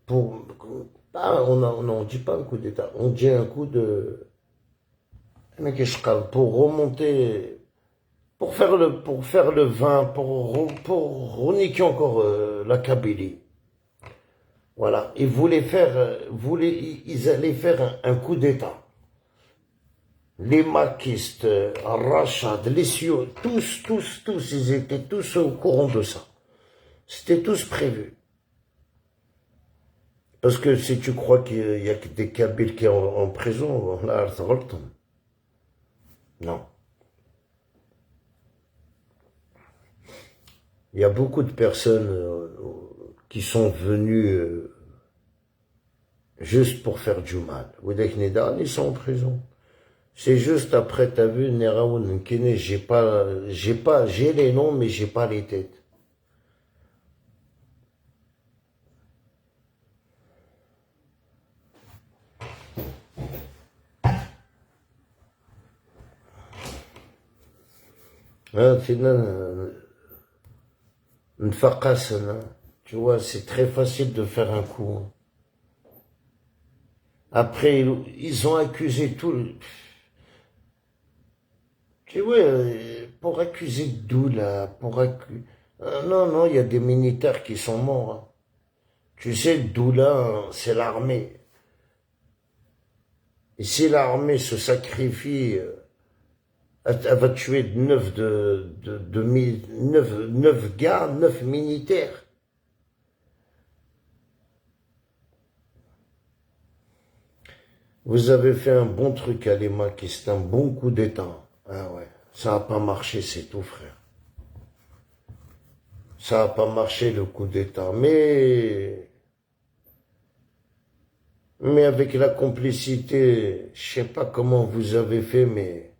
pour, on dit pas un coup d'État, on dit un coup de, pour remonter, pour faire le vin, pour reniquer encore la Kabylie. Voilà, ils ils allaient faire un coup d'État. Les maquistes, Rachad, les Sioux, tous, ils étaient tous au courant de ça. C'était tous prévu. Parce que si tu crois qu'il y a que des Kabyles qui sont en prison, là, non. Il y a beaucoup de personnes qui sont venues juste pour faire du mal. Oudek Nidan, ils sont en prison. C'est juste après, t'as vu, Neraoun Nkene, j'ai les noms, mais j'ai pas les têtes. Tu vois, c'est très facile de faire un coup. Après, ils ont accusé tout. Tu vois, pour accuser Doula, non, non, il y a des militaires qui sont morts, hein. Tu sais, Doula, hein, c'est l'armée. Et si l'armée se sacrifie, elle va tuer neuf gars, 9 militaires. Vous avez fait un bon truc à Lemaki, c'est un bon coup d'état. Ah ouais, ça n'a pas marché, c'est tout, frère. Ça n'a pas marché le coup d'état, mais avec la complicité, je sais pas comment vous avez fait, mais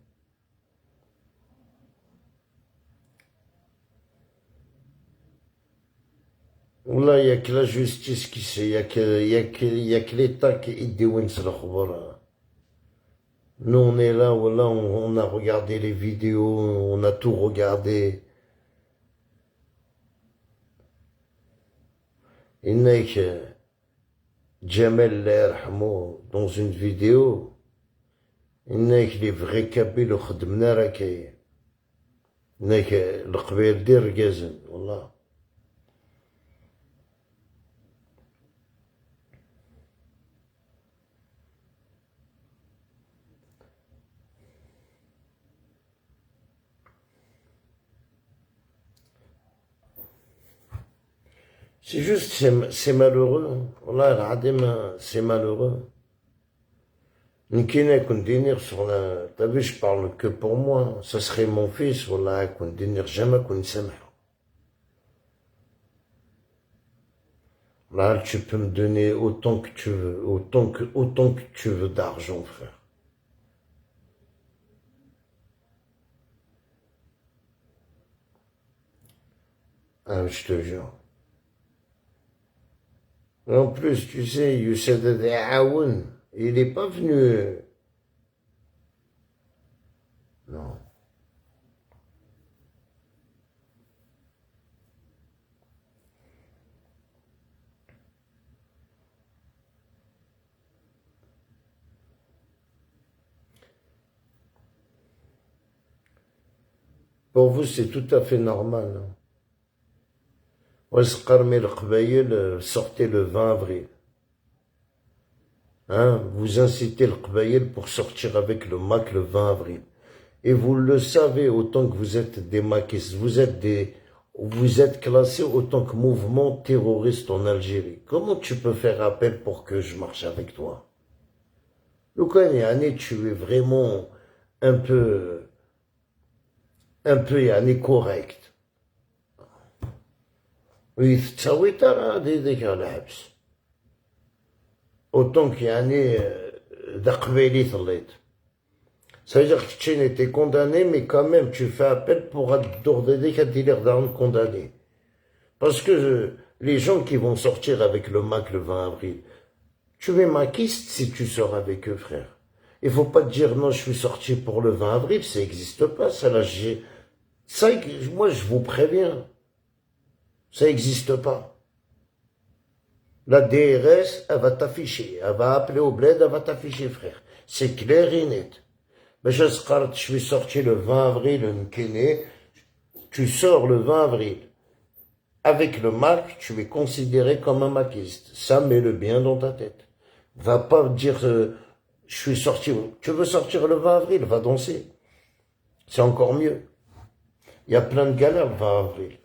là, il n'y a que la justice qui sait, il y a que l'État qui déwins le khbara. Nous, on est là, voilà, on a regardé les vidéos, on a tout regardé. Il n'y a que Jamel Allah yarhamou, dans une vidéo, il n'y a que les vrais Kabyles au khedmna rakay. Il n'y a que le qbail dir gazen, wallah. C'est juste, c'est malheureux. Wallah, العظيم, c'est malheureux. Nkina kun dinir sur la... T'as vu, je parle que pour moi. Ça serait mon fils, wallah, kun dinir jamais kun samh. Là, tu peux me donner autant que tu veux, autant que tu veux d'argent, frère. Ah, je te jure. En plus, tu sais, Youssef Aoun, il n'est pas venu. Non. Pour vous, c'est tout à fait normal, hein. Wasqarmi al-Qbaïl, sortez le 20 avril. Hein, vous incitez le Qbaïl pour sortir avec le MAC le 20 avril. Et vous le savez, autant que vous êtes des maquistes, vous êtes classés autant que mouvement terroriste en Algérie. Comment tu peux faire appel pour que je marche avec toi? Tu es vraiment un peu, yani, correct. Oui, ça oui, t'as des الحبس. Autant que yani, d'aqbali thallit. Ça veut dire que tu étais condamné, mais quand même, tu fais appel pour d'ordonner qu'à dire d'armes condamné. Parce que les gens qui vont sortir avec le MAC le 20 avril, tu es maquiste si tu sors avec eux, frère. Il faut pas te dire non, je suis sorti pour le 20 avril, ça n'existe pas, ça là, ça, moi je vous préviens, ça n'existe pas. La DRS, elle va t'afficher, elle va appeler au bled, elle va t'afficher, frère. C'est clair et net. Mais je suis sorti le 20 avril, tu sors le 20 avril. Avec le MAC, tu es considéré comme un maquiste. Ça, mets-le bien dans ta tête. Va pas dire, je suis sorti. Tu veux sortir le 20 avril, va danser. C'est encore mieux. Il y a plein de galères le 20 avril.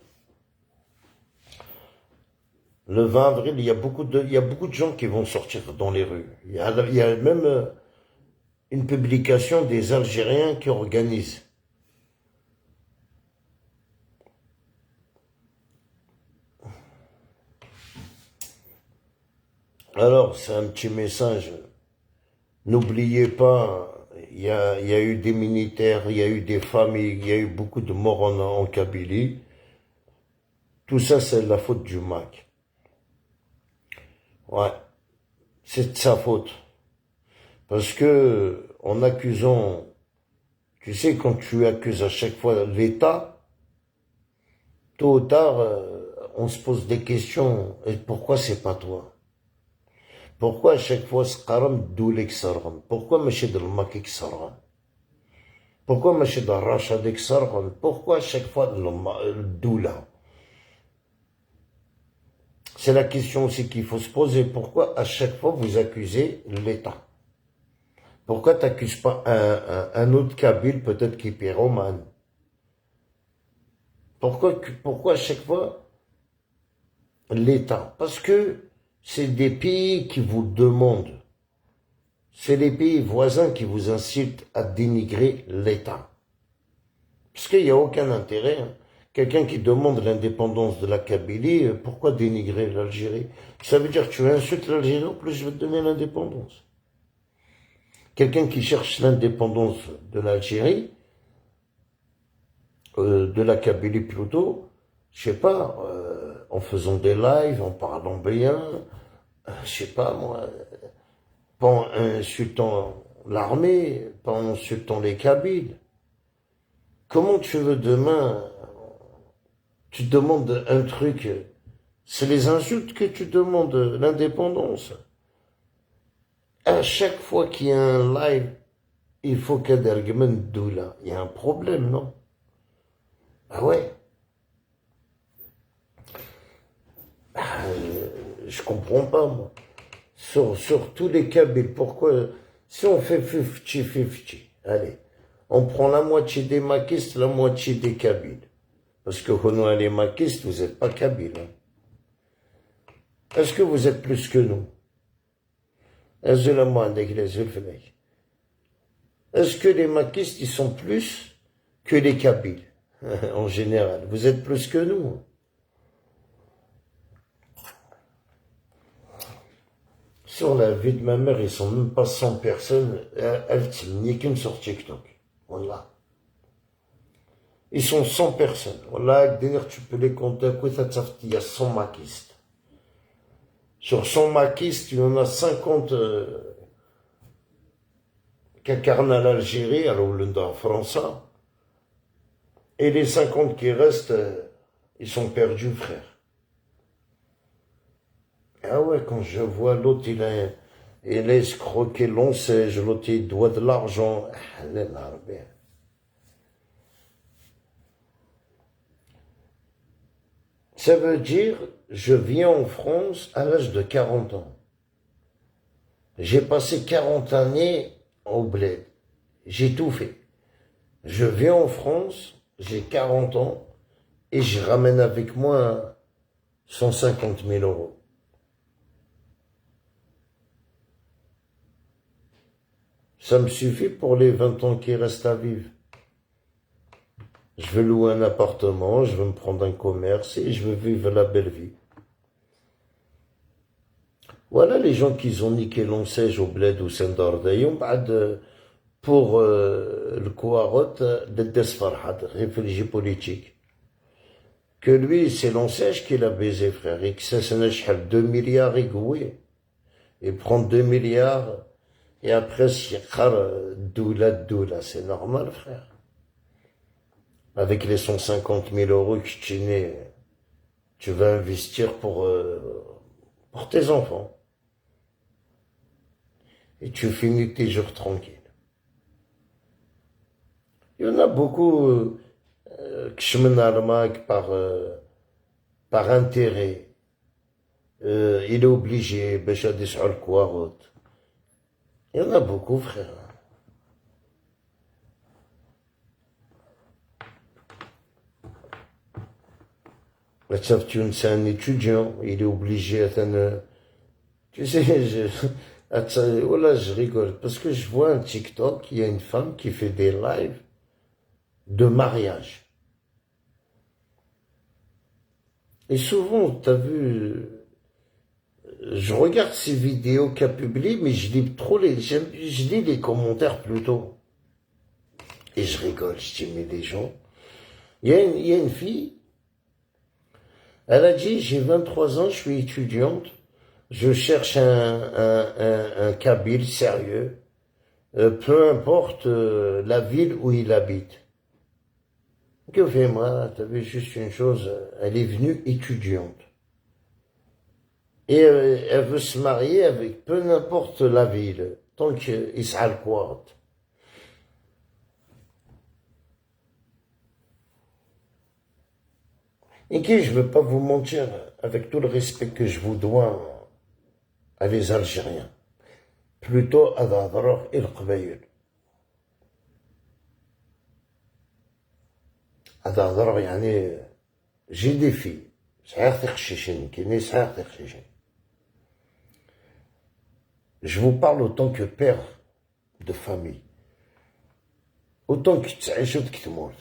Le 20 avril, il y a beaucoup de gens qui vont sortir dans les rues. Il y a même une publication des Algériens qui organisent. Alors, c'est un petit message. N'oubliez pas, il y a eu des militaires, il y a eu des familles, il y a eu beaucoup de morts en Kabylie. Tout ça, c'est la faute du MAC. Ouais, c'est de sa faute. Parce que, en accusant, tu sais, quand tu accuses à chaque fois l'État, tôt ou tard, on se pose des questions. Et pourquoi c'est pas toi? Pourquoi à chaque fois, c'est Karam Doulek Sarram? Pourquoi M. Delmak Sarram? Pourquoi ماشي ضراش هذيك صرغن pourquoi chaque fois الدولة c'est la question aussi qu'il faut se poser pourquoi à chaque fois vous accusez l'État pourquoi t'accuses pas un autre Kabyle peut-être qui est pyromane pourquoi à chaque fois l'État parce que c'est des pays qui vous demandent c'est les pays voisins qui vous incitent à dénigrer l'État. Parce qu'il n'y a aucun intérêt. Hein. Quelqu'un qui demande l'indépendance de la Kabylie, pourquoi dénigrer l'Algérie? Ça veut dire que tu insultes l'Algérie, en plus je vais te donner l'indépendance. Quelqu'un qui cherche l'indépendance de l'Algérie, de la Kabylie plutôt, je sais pas, en faisant des lives, en parlant bien, je sais pas moi, pas en insultant l'armée, pas en insultant les Kabyles. Comment tu veux demain, tu demandes un truc, c'est les insultes que tu demandes, l'indépendance. À chaque fois qu'il y a un live, il faut qu'il y ait des arguments d'oula. Il y a un problème, non? Ah ouais. Je comprends pas, moi. Sur tous les Kabyles, pourquoi, si on fait 50-50, allez, on prend la moitié des maquistes, la moitié des Kabyles. Parce que quand on les maquistes, vous n'êtes pas Kabyles. Hein. Est-ce que vous êtes plus que nous? Est-ce que les maquistes, ils sont plus que les Kabyles, en général? Vous êtes plus que nous. Sur la vie de ma mère, ils sont même pas 100 personnes. Elle n'y qu'une sur TikTok. Voilà. Ils sont 100 personnes. Voilà, d'ailleurs, tu peux les compter. Il y a 100 maquistes. Sur 100 maquistes, il y en a 50 qui incarnent l'Algérie, alors en France. Et les 50 qui restent, ils sont perdus, frère. Ah ouais, quand je vois l'autre, il a escroqué l'onsège, l'autre, il doit de l'argent. Ça veut dire, je viens en France à l'âge de 40 ans. J'ai passé 40 années au bled. J'ai tout fait. Je viens en France, j'ai 40 ans, et je ramène avec moi 150 000 euros. Ça me suffit pour les 20 ans qui restent à vivre. Je veux louer un appartement, je veux me prendre un commerce et je veux vivre la belle vie. Voilà les gens qui ont niqué l'onsège au bled ou Saint-Dordaillon pour le Kouarot de Desfarhad, réfugié politique. Que lui, c'est l'onsège qu'il a baisé, frère. Et que ça, c'est 2 milliards égoués. Il prend 2 milliards et après, c'est doula, c'est normal, frère. Avec les 150 000 euros que tu vas investir pour tes enfants. Et tu finis tes jours tranquilles. Il y en a beaucoup qui cheminent par intérêt. Il est obligé, il y en a beaucoup, frère. C'est un étudiant, il est obligé tu sais, voilà, je rigole, parce que je vois un TikTok, il y a une femme qui fait des lives de mariage. Et souvent, t'as vu, je regarde ces vidéos qu'elle publie, mais je lis je lis les commentaires plutôt. Et je rigole, je dis, mais les gens, il y a une fille, elle a dit, j'ai 23 ans, je suis étudiante, je cherche un Kabyle sérieux, peu importe la ville où il habite. Que fait moi? T'as vu juste une chose, elle est venue étudiante. Et elle veut se marier avec peu n'importe la ville, tant qu'il s'alquarte. Et que je ne veux pas vous mentir, avec tout le respect que je vous dois à les Algériens, plutôt à Dadrar et le Qbaïl. À Dadrar, j'ai des filles. Je vous parle autant que père de famille. Autant que tu as que tu mort.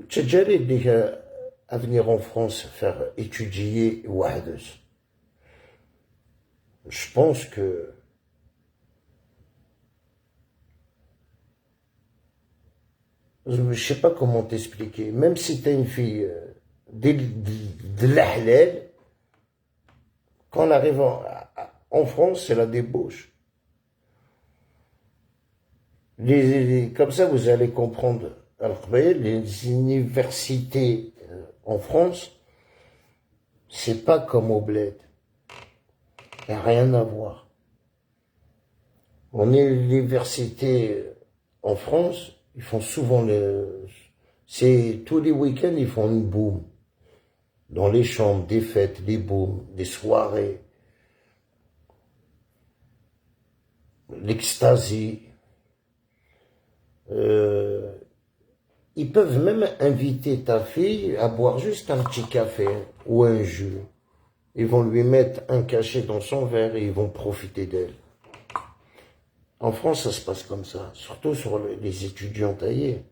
Tu as déjà dit à venir en France faire étudier Ouahdous. Je pense que je ne sais pas comment t'expliquer. Même si tu es une fille de la halal, quand on arrive en France, c'est la débauche. Comme ça, vous allez comprendre. Alors, vous voyez, les universités en France, c'est pas comme au bled. Il n'y a rien à voir. On est l'université en France, ils font souvent tous les week-ends, ils font une boum. Dans les chambres, des fêtes, des booms, des soirées. L'ecstasy. Ils peuvent même inviter ta fille à boire juste un petit café ou un jus. Ils vont lui mettre un cachet dans son verre et ils vont profiter d'elle. En France, ça se passe comme ça, surtout sur les étudiants taillés.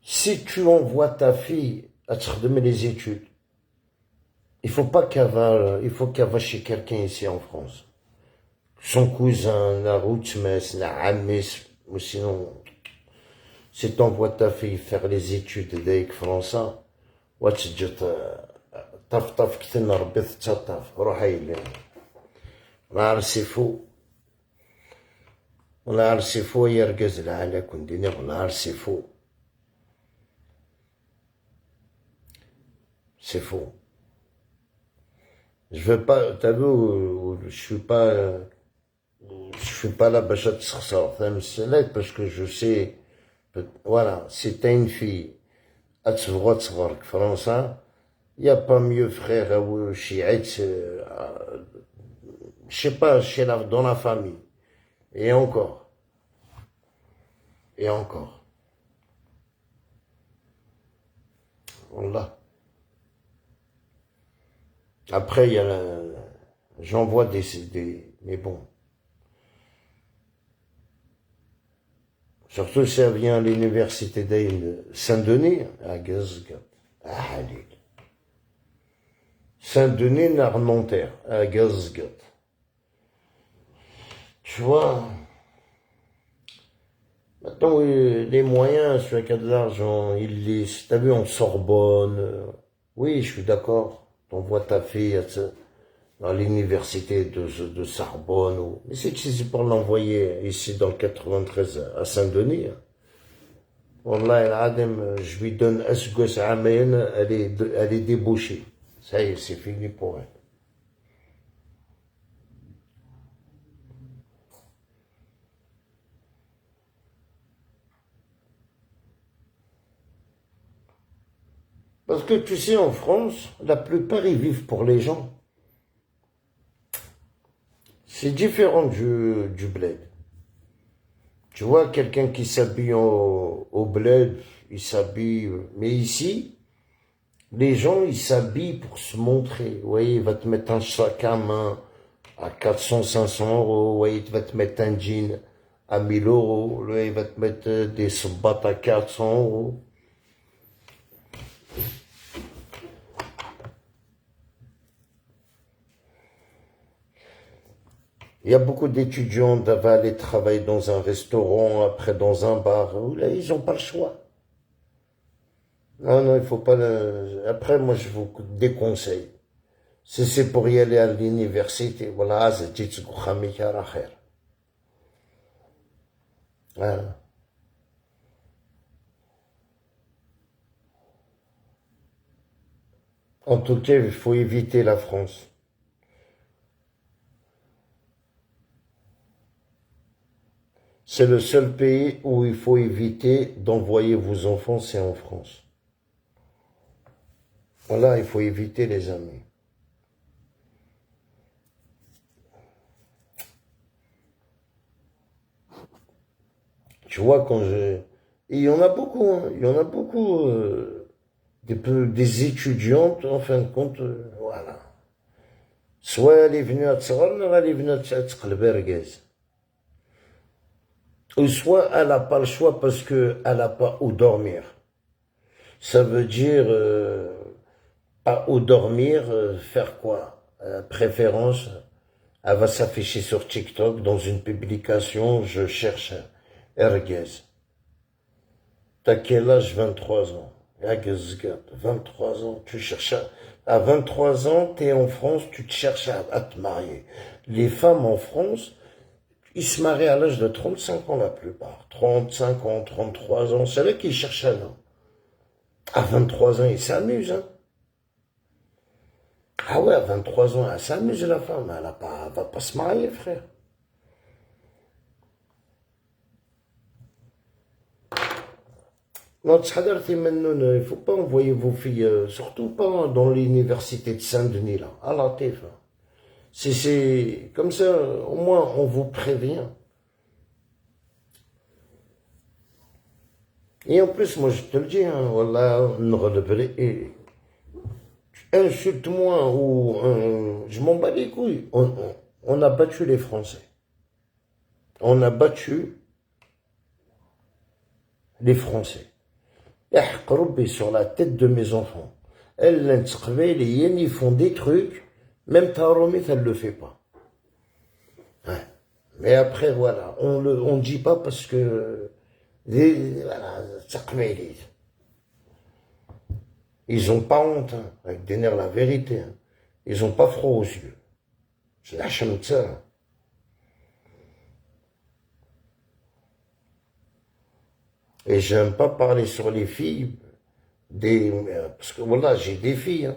Si tu envoies ta fille à faire les études, il faut qu'elle va chez quelqu'un ici en France. Son cousin, la routmes, la amis, ou sinon, si tu envoies ta fille faire les études d'Aïk français, طف كتنا ربي تطف روحي لي نهار سيفو ونهار سيفو يرقز العلا كنديني ونهار سيفو c'est faux. Je veux pas, t'as vu, je suis pas là, parce que je sais, voilà, si t'as une fille, à français, il n'y a pas mieux frère ou chiite, je sais pas, dans la famille. Et encore. Et encore. Voilà. Après, il y a j'envoie mais bon. Surtout si elle vient à l'université de Saint-Denis, à Gazgat, à Halil. Saint-Denis, Narmontaire, à Gazgat. Tu vois, maintenant, oui, les moyens, celui qui a de l'argent, t'as vu, en Sorbonne, oui, je suis d'accord, t'envoies ta fille dans l'université de Sorbonne, mais c'est que c'est pour l'envoyer ici dans le 93 à Saint-Denis. Wallah, je lui donne Asgos Amen, elle est débauchée. Ça y est, c'est fini pour elle. Parce que tu sais, en France, la plupart, ils vivent pour les gens. C'est différent du bled. Tu vois, quelqu'un qui s'habille au bled, il s'habille... Mais ici, les gens, ils s'habillent pour se montrer. Vous voyez, il va te mettre un sac à main à 400, 500 euros. Vous voyez, il va te mettre un jean à 1000 euros. Là, il va te mettre des sabbats à 400 euros. Il y a beaucoup d'étudiants qui vont aller travailler dans un restaurant, après dans un bar. Là, ils n'ont pas le choix. Non, non, il faut pas... Après, moi, je vous déconseille. Si c'est pour y aller à l'université, voilà, c'est dit voilà. En tout cas, il faut éviter la France. C'est le seul pays où il faut éviter d'envoyer vos enfants, c'est en France. Voilà, il faut éviter les amis. Tu vois, quand je... Et il y en a beaucoup, hein, il y en a beaucoup, des étudiantes, en fin de compte, voilà. Soit elle est venue à Tsarn, soit elle est venue à Tqelbergaz. Ou soit elle n'a pas le choix parce qu'elle n'a pas où dormir. Ça veut dire pas où dormir, faire quoi? Préférence, elle va s'afficher sur TikTok dans une publication, je cherche Erguez. T'as quel âge? 23 ans. 23 ans, tu cherches à 23 ans, t'es en France, tu te cherches à te marier. Les femmes en France, ils se marient à l'âge de 35 ans la plupart. 35 ans, 33 ans, c'est là qu'ils cherchent un homme. À 23 ans, ils s'amusent, hein. Ah ouais, à 23 ans, elle s'amuse la femme, elle va pas se marier, frère. Non, il ne faut pas envoyer vos filles, surtout pas dans l'université de Saint-Denis, là, à la TF. C'est comme ça, au moins, on vous prévient. Et en plus, moi, je te le dis, hein, voilà, insulte-moi ou je m'en bats les couilles. On a battu les Français. On a battu les Français. Sur la tête de mes enfants. Ils font des trucs, même Taromit, elle ne le fait pas. Ouais. Mais après, voilà, on dit pas parce que, voilà, ils ont pas honte, hein, avec des nerfs, la vérité. Hein. Ils ont pas froid aux yeux. Je lâche ça. Et j'aime pas parler sur les filles, parce que voilà, j'ai des filles, hein.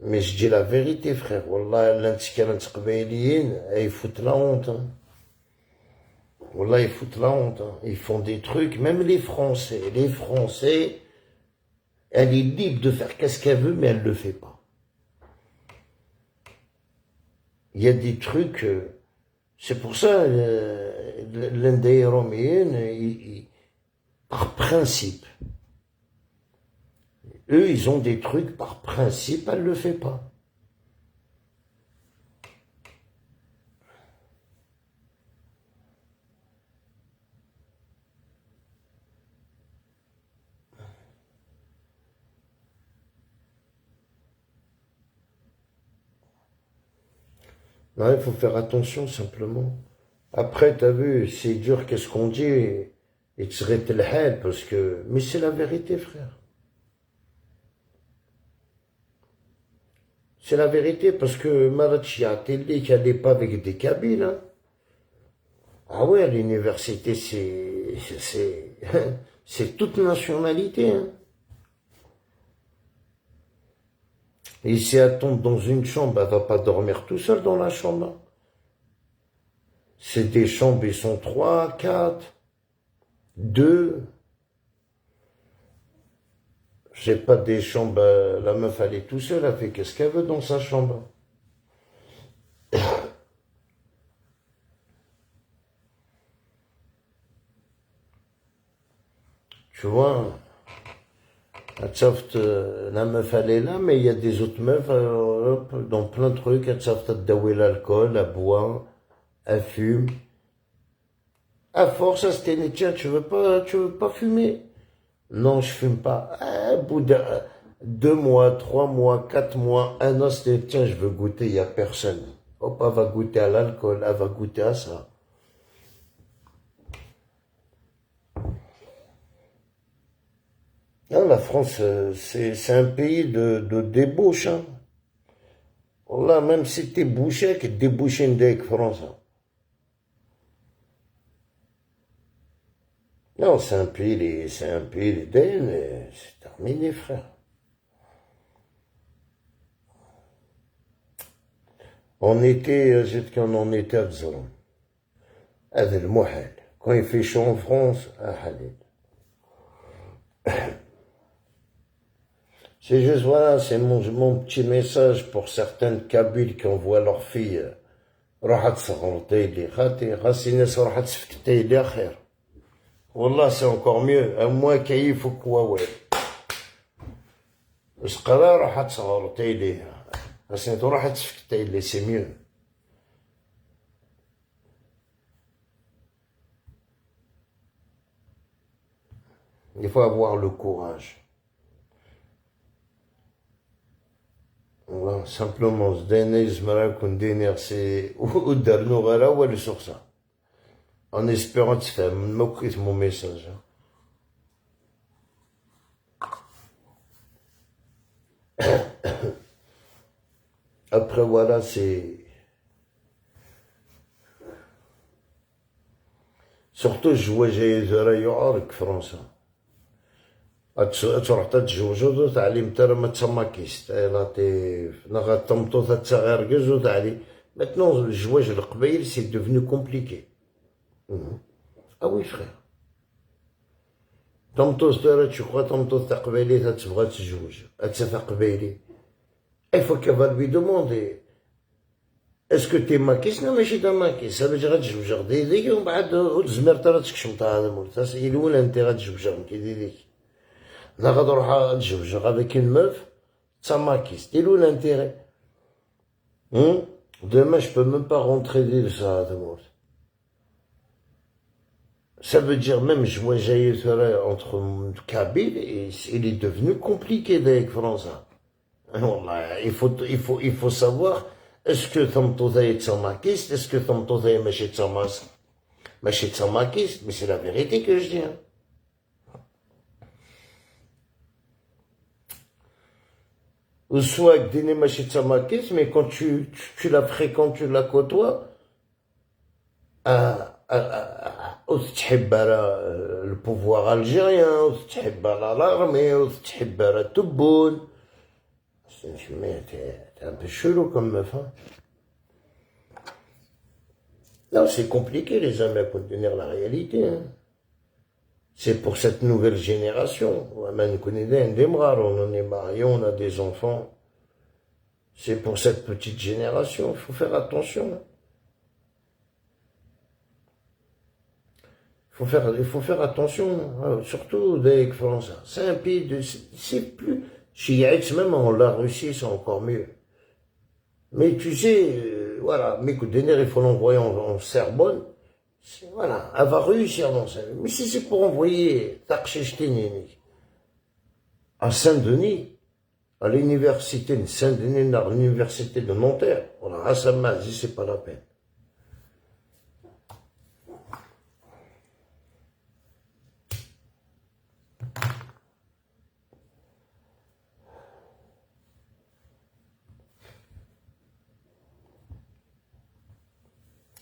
Mais je dis la vérité, frère. Wallah, ils foutent la honte. Hein. Wallah, ils foutent la honte. Hein. Ils font des trucs, même les Français. Les Français, elle est libre de faire qu'est-ce qu'elle veut, mais elle ne le fait pas. Il y a des trucs, c'est pour ça, l'un des Roméens, par principe. Eux, ils ont des trucs par principe, elle ne le fait pas. Non, il faut faire attention simplement. Après, t'as vu, c'est dur, qu'est-ce qu'on dit, et tu serais tel hal, parce que... Mais c'est la vérité, frère. C'est la vérité, parce que Marachia, télé qui allait pas avec des Kabyles, hein. Ah ouais, l'université, c'est toute nationalité, hein. Et si elle tombe dans une chambre, elle va pas dormir tout seul dans la chambre, hein. C'est des chambres, ils sont 3, 4, 2. J'ai pas des chambres, la meuf elle est tout seule, elle fait qu'est-ce qu'elle veut dans sa chambre. Tu vois, la meuf elle est là, mais il y a des autres meufs, hop, dans plein de trucs, elle daouer l'alcool, elle boit, elle fume. À force, à se tenir, tiens, tu veux pas fumer? Non, je fume pas. Au bout de 2 mois, 3 mois, 4 mois, un an, c'était, tiens, je veux goûter, il n'y a personne. Hop, elle va goûter à l'alcool, elle va goûter à ça. Non, la France, c'est un pays de débauche. Hein. Là, même si t'es bouché, que débouché avec France. Hein. Non, c'est un pays d'Éden, et c'est terminé, frère. On était, j'étais quand on était à Bzaroun. هذا المحال Quand il fait chaud en France, ah, Halil. C'est juste, voilà, c'est mon petit message pour certaines Kabyles qui envoient leurs filles. راح تصغرطي لي خاص الناس راح تسفكتي لي خير. والله سي encore mieux. moi كيفك ووال. بس قرا راح تصغرطي لي. خاص انتو راح تسفكتي لي سي mieux. Il faut avoir le courage. Voilà, simplement, c'est sur ça. En espérant que tu fais mon message. Après, voilà, c'est... Surtout, je vois j'ai les oreilles en France. تروح تتزوج وتعلم ترى ما تسماكيش لطيف نغا تمطوطة تغرقز وتعلي maintenant الزواج القبيل سي devenu compliqué. Ah oui frère. تمطوط ترى تشوفها تمطوط تاع قبيلي تبغى تتزوج تاع قبيلي il faut qu'elle va lui demander est-ce que t'es maquis non ماشي تا ماكيس ça veut dire غتزوج غديديك ومن بعد تزمر ترى تكشمط هذا مول سي الاول انت غتزوج كيديريك Là, je avec une meuf, ça maquise. C'est où l'intérêt? Demain, je peux même pas rentrer dans ça. Ça veut dire même, je vois jaillir entre Kabyle et il est devenu compliqué d'être français. Il faut savoir, est-ce que Tamtozaï est maquise? Est-ce que Tamtozaï est machit maquise? Mais c'est la vérité que je dis. Ou soit Dine Machitsa Makis, mais quand tu la fréquentes, tu la côtoies, le pouvoir algérien, l'armée, Touboun. T'es un peu chelou comme meuf, hein. Non, c'est compliqué, les hommes, à contenir la réalité, hein. C'est pour cette nouvelle génération. On en est marié, on a des enfants. C'est pour cette petite génération. Il faut faire attention. Il faut faire attention. Surtout avec France. C'est un pays de... C'est plus... Chiites, même en la Russie, c'est encore mieux. Mais tu sais, voilà, mais il faut l'envoyer en Sorbonne. Voilà, elle va réussir dans ça. Mais si c'est pour envoyer Takshishtini à Saint-Denis, à l'université de Saint-Denis, à l'université de Nanterre, voilà, à Saint-Mazi, c'est pas la peine.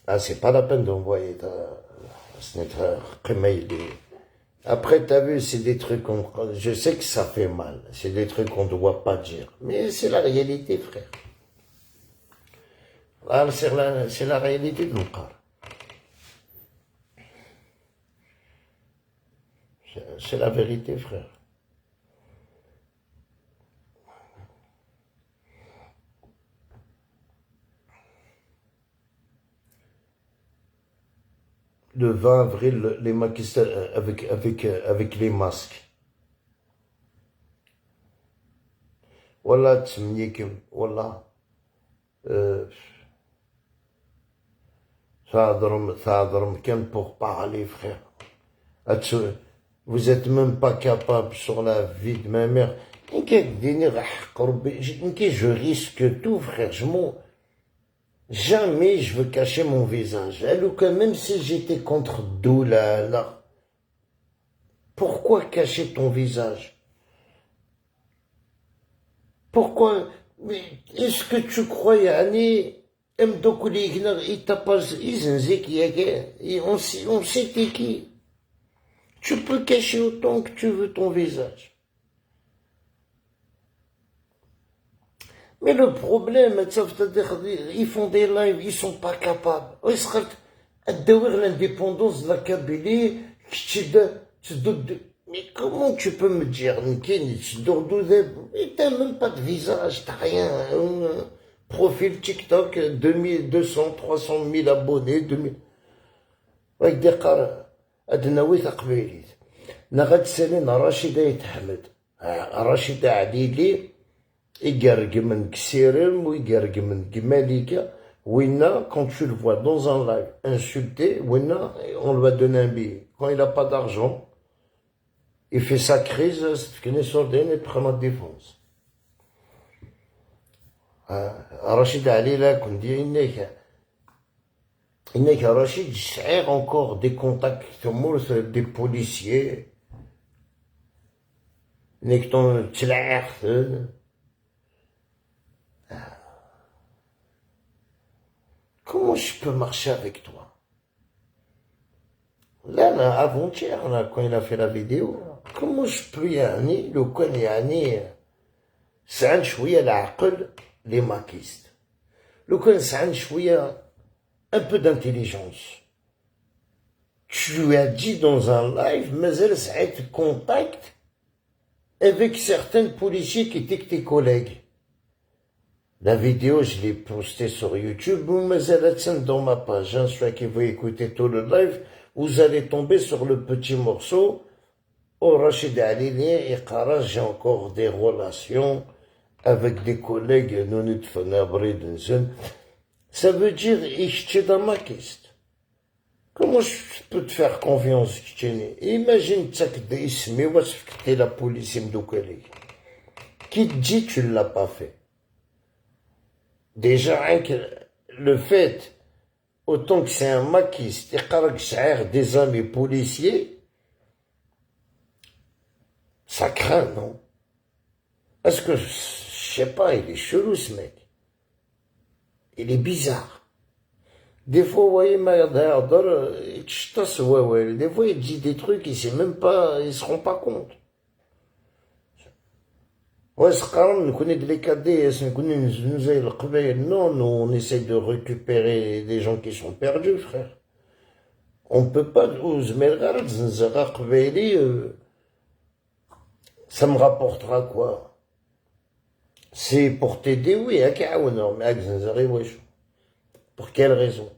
Ah, c'est pas la peine d'envoyer ta... Après, t'as vu, c'est des trucs je sais que ça fait mal. C'est des trucs qu'on doit pas dire. Mais c'est la réalité, frère. Ah, c'est la réalité de mon cas. C'est la vérité, frère. Le 20 avril, les maquistes avec les masques. Voilà, voilà. Ça pour parler, frère. Vous êtes même pas capable sur la vie de ma mère. Je risque tout, frère. Jamais je veux cacher mon visage. Même si j'étais contre Doula, là. Pourquoi cacher ton visage? Pourquoi? Mais est-ce que tu crois, Yanni, on sait t'es qui? Tu peux cacher autant que tu veux ton visage. Mais le problème, ils font des lives, ils sont pas capables. D'avoir l'indépendance de la Kabylie, mais comment tu peux me dire, t'as même pas de visage, t'as rien, un profil TikTok, 2200, 300 000 abonnés, 2000. وايك دقار أدناوي تقبيليت نغاد سالين رشيدة يتحمد رشيدة عديلي يقرق من كسيرم ويقرق من مالكة وينا quand tu le vois dans un live insulté وينا on lui a donné un billet quand il a pas d'argent il fait sa crise كني صوردين et prend la défense رشيدة عليلا كنت ديالي إنك رشيد سعير encore des contacts des policiers إنك تلعخ Comment je peux marcher avec toi? Là, avant-hier, là, quand il a fait la vidéo, comment je peux يعني لو كان يعني سعن شوية العقل les maquistes لو كان سعن شوية un peu d'intelligence. Tu lui as dit dans un live, mais elle s'est contact avec certains policiers qui étaient tes collègues. La vidéo, je l'ai postée sur YouTube, mais elle est dans ma page. Ceux qui veulent écouter tout le live, vous allez tomber sur le petit morceau. Au Rachid Alini et Kara, j'ai encore des relations avec des collègues non de ça veut dire, ich t'ai dans ma question. Comment je peux te faire confiance, imagine que tu es la police qui te dit que tu ne l'as pas fait. Déjà, le fait, autant que c'est un maquiste, et des amis policiers, ça craint, non? Parce que, je sais pas, il est chelou ce mec. Il est bizarre. Des fois, vous voyez, des fois, il dit des trucs, il sait même pas, ils se rend pas compte. Ouais, c'est quand même, nous connaissons les cadets, non, nous, on essaye de récupérer des gens qui sont perdus, frère. On peut pas, ça me rapportera quoi? C'est pour t'aider, oui, mais pour quelle raison?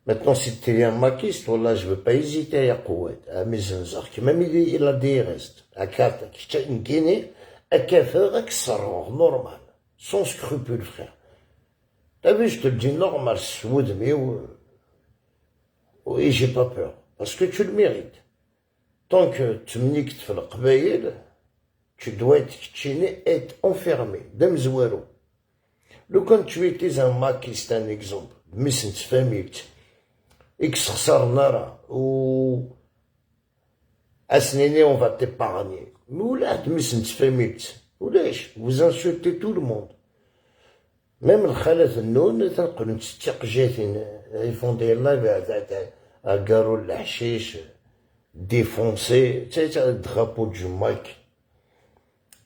Maintenant, si tu es un maquiste, là, je ne veux pas hésiter à Kouet, à mes même il a des restes, à carte, à une Guinée, à Kafar, à normal, sans scrupule, frère. T'as vu, je te le dis normal, mais oui, j'ai pas peur, parce que tu le mérites. Tant que tu me niques de le qbaïl, tu dois être enfermé, d'Amzouaro. Le quand tu étais un maquiste, un exemple, mais c'est une famille, X Sarnara, ou Asnéné, on va t'épargner. Mais là, mais c'est une famille, vous insultez tout le monde. Même le Khalat Noun, ils font des lives à Garo Lachiche, défoncé, tu sais, le drapeau du Mike.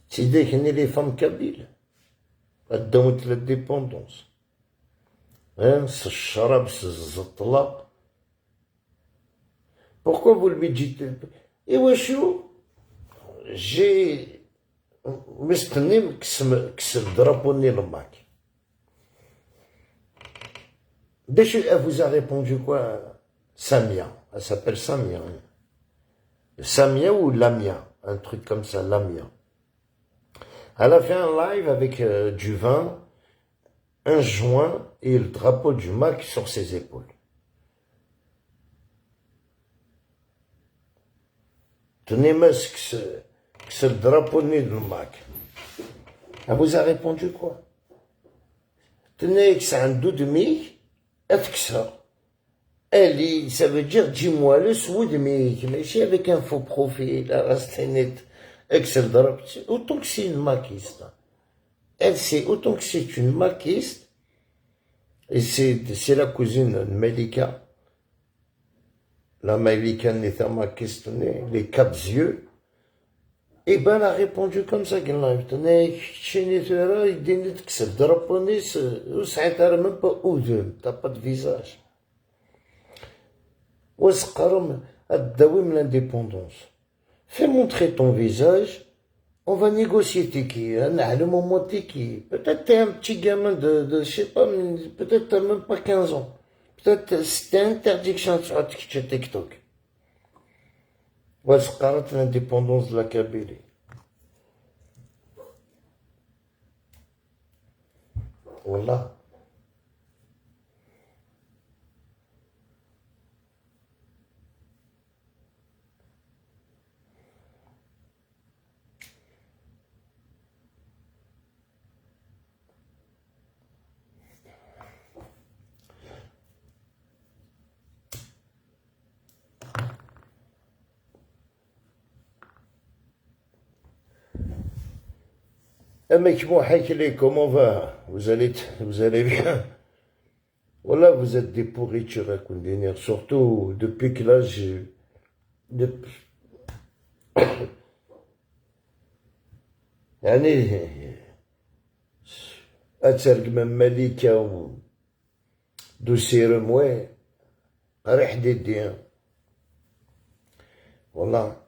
C'est des les femmes kabyles. Dans la dépendance. Hein, ce charab, ce zotla. Pourquoi vous lui dites? Et wesh-you, j'ai مستنيم كسر drapeau le Mike. Elle vous a répondu quoi? Samia. Elle s'appelle Samia. Samia ou Lamia, un truc comme ça, Lamia. Elle a fait un live avec du vin, un joint et le drapeau du Mac sur ses épaules. Tenez-moi que c'est le drapeau de du Mac. Elle vous a répondu quoi? Tenez que c'est un doudmi, et que ça. Elle, ça veut dire, dis-moi le sou de mais si avec un faux profil, la rastanet, autant que c'est une maquiste. Elle, c'est autant que c'est une maquiste, et c'est la cousine de Malika. La Malika n'était maquiste, les quatre yeux. Et ben, elle a répondu comme ça, qu'elle a dit, il dit que c'est le drapeau, même pas oudeux, t'as pas de visage. وسقرم الدوام l'indépendance. Fais montrer ton visage, on va négocier t'es qui, le moment t'es qui. Peut-être t'es un petit gamin je sais pas, peut-être t'as même pas 15 ans. Peut-être c'était interdiction sur TikTok. وسقرت l'indépendance de la Kabylie. Wallah. Mec, moi, comment va? Vous allez bien? Voilà, vous êtes des pourritures à condamner. Surtout depuis que là, يعني أترجم ملكة دو سيرم وي قريح ديدي. Voilà.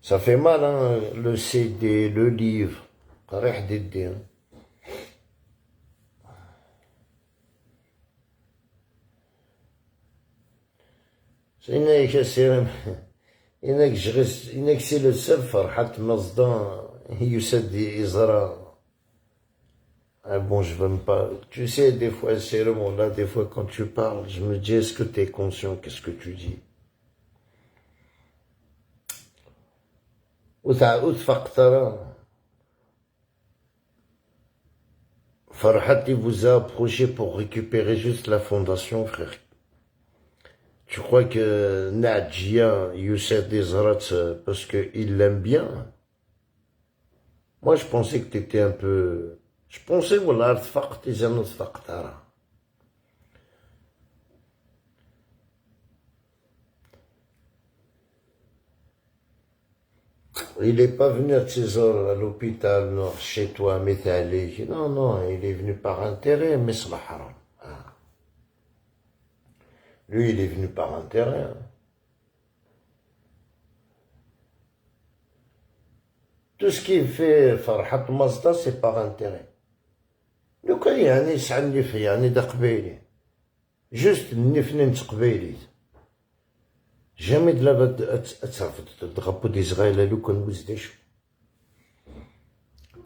Ça fait mal, hein, le CD, le livre. قريح ديدي. إنك سيرم إنك سي لو سيل فرحة مصدان يسد إزرا. Ah bon, je veux pas. Tu sais, des fois, c'est le monde là, des fois, quand tu parles, je me dis, est-ce que tu es conscient? Qu'est-ce que tu dis? Farhat, il vous a approché pour récupérer juste la fondation, frère. Tu crois que Nadjia, Youssef Desrat, parce qu'il l'aime bien? Moi, je pensais que tu étais un peu... Je pensais, voilà, il n'est pas venu à César à l'hôpital, non, chez toi, Métallique. Non, non, il est venu par intérêt, mais c'est la haram. Lui, il est venu par intérêt. Hein. Tout ce qu'il fait, Farhat Mazda, c'est par intérêt. لو كان يعني يسعى النف يعني دا قبيلي جوست النف نتقبيلي جامي دابا ترفض تغبو دي صغيرة لو كان وزدشو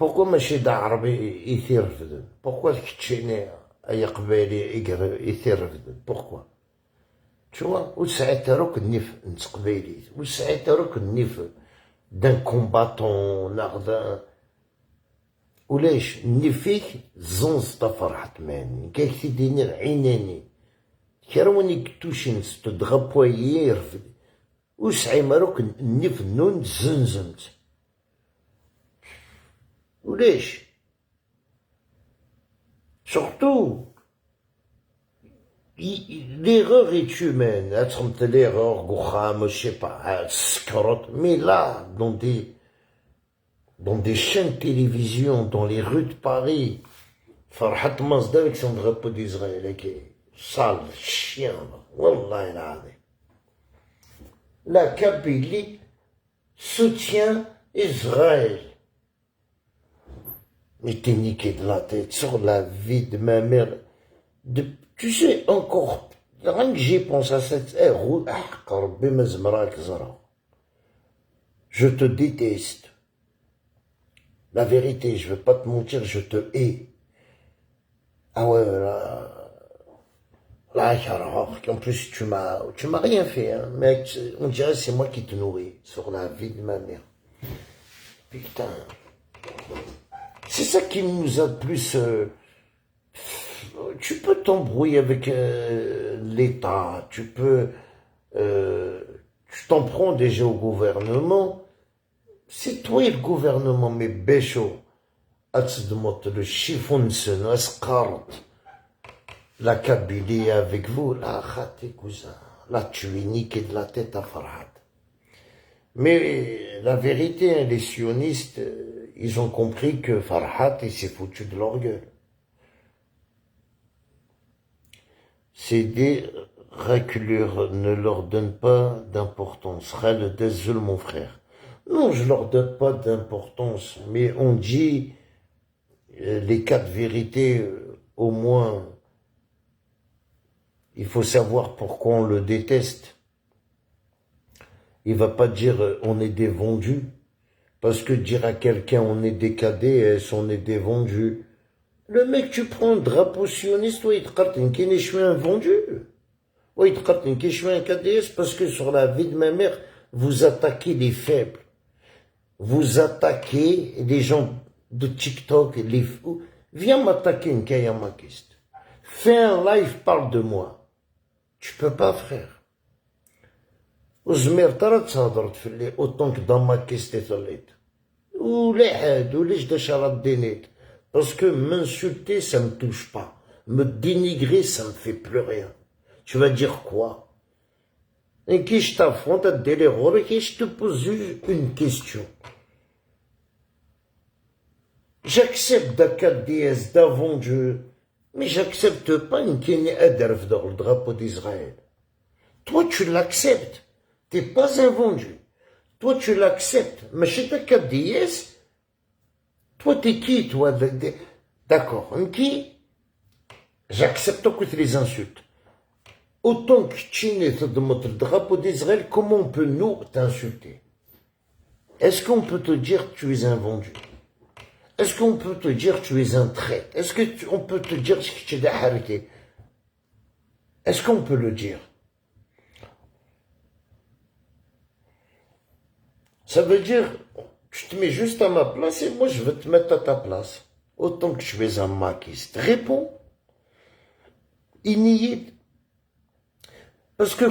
بوكو ماشي دا عربي يثيرفد بوكو الكتشيني اي قبيلي يثيرفد بوكو تشوا وساعتها روك النف نتقبيلي وساعتها روك النف دان كومباتون ناخذ وليش نفيك زنز تفرحت ماني كاك تديني عيناني كيرواني كتوشين ستدغبوا يرفد وسعي ماروك النف نون زنزمت وليش surtout l'erreur est humaine être l'erreur gourham je sais pas scrotte mais là dans des chaînes de télévision, dans les rues de Paris, Farhat Mazda avec son drapeau d'Israël, qui est sale, chien, Wallah il la Kabylie soutient Israël. Mais t'es niqué de la tête sur la vie de ma mère. Tu sais, encore, rien que j'y pense à cette ère, je te déteste. La vérité, je veux pas te mentir, je te hais. Ah ouais, là, en plus, tu m'as rien fait, hein, mec. On dirait que c'est moi qui te nourris sur la vie de ma mère. Putain. C'est ça qui nous a plus... tu peux t'embrouiller avec l'État, tu peux... tu t'en prends déjà au gouvernement. C'est toi et le gouvernement, mais bécho, le chiffon la Kabylie avec vous, là, cousin, là, tu es niqué de la tête à Farhat. Mais la vérité, les sionistes, ils ont compris que Farhat, il s'est foutu de leur gueule. C'est des Ne leur donne pas d'importance. Khaled Dezzul, mon frère. Non, je leur donne pas d'importance, mais on dit les quatre vérités, au moins, il faut savoir pourquoi on le déteste. Il va pas dire on est des vendus, parce que dire à quelqu'un on est des KDS, on est des vendus. Le mec, tu prends un drapeau sioniste, ouais, il te cartonne qu'il est, je suis un vendu. Ouais, il te cartonne qu'il je suis un KDS, parce que sur la vie de ma mère, vous attaquez les faibles. Vous attaquez les gens de TikTok, les fous. Viens m'attaquer une Kayamakiste. Fais un live, parle de moi. Tu peux pas, frère. وزمير ترى تهضرت في اللي autant que dans ma question ثليت ولا حاد وليش داش راه دينيت parce que m'insulter ça me touche pas, me dénigrer ça me fait plus rien. Tu vas dire quoi? Et qui je t'affronte à te délérer, et je te pose une question. J'accepte d'Akadéès, d'avant Dieu, mais j'accepte pas une Kéné Adarf dans le drapeau d'Israël. Toi, tu l'acceptes. T'es pas un vendu. Toi, tu l'acceptes. Mais chez Akadéès, toi, t'es qui, toi? D'accord. Qui? J'accepte que tu les insultes. Autant que tu n'es dans le drapeau d'Israël, comment on peut nous t'insulter? Est-ce qu'on peut te dire que tu es un vendu? Est-ce qu'on peut te dire que tu es un traître? Est-ce qu'on peut te dire que tu es arrêté? Est-ce qu'on peut le dire? Ça veut dire, tu te mets juste à ma place et moi je vais te mettre à ta place. Autant que tu es un maquiste. Réponds. Inédit. Parce que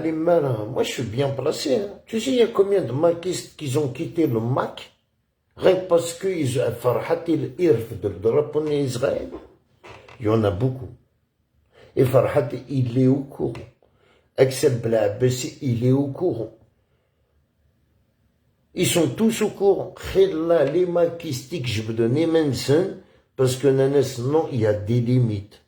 les malins, moi je suis bien placé. Hein. Tu sais, il y a combien de maquistes qui ont quitté le Mac? Rien que parce qu'ils ont Farhat il-Irf de drapeau d'Israël. Il y en a beaucoup. Et Farhat, il est au courant. Axel Blabessi, il est au courant. Ils sont tous au courant. Là, les maquistiques, je veux donner Manson, parce que non, il y a des limites.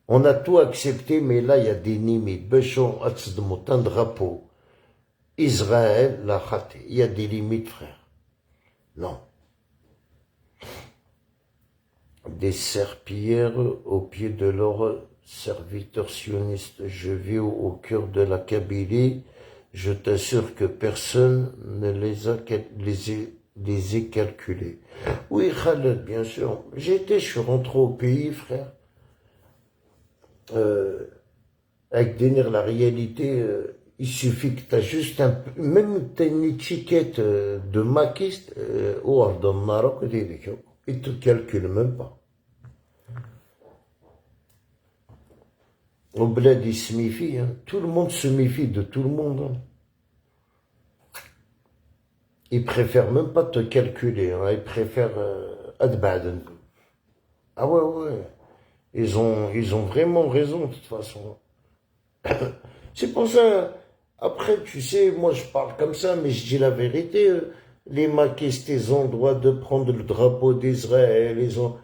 On a tout accepté, mais là, il y a des limites. Béchon, un drapeau. Israël, la khaté. Il y a des limites, frère. Non. Des serpillères au pied de leurs serviteurs sionistes. Je vis au cœur de la Kabylie. Je t'assure que personne ne les ait calculés. Oui, Khaled, bien sûr. Je suis rentré au pays, frère. Avec Denir, la réalité, il suffit que tu as juste même tu as une étiquette de maquiste au dans le Maroc, ils te calculent même pas. Au bled, il se méfie, hein. Tout le monde se méfie de tout le monde. Hein. Ils préfèrent même pas te calculer, hein. Ils préfèrent adbaden. Ah ouais. Ils ont vraiment raison de toute façon. C'est pour ça, après, tu sais, moi je parle comme ça, mais je dis la vérité. Les maquistes, ils ont le droit de prendre le drapeau d'Israël, ils ont...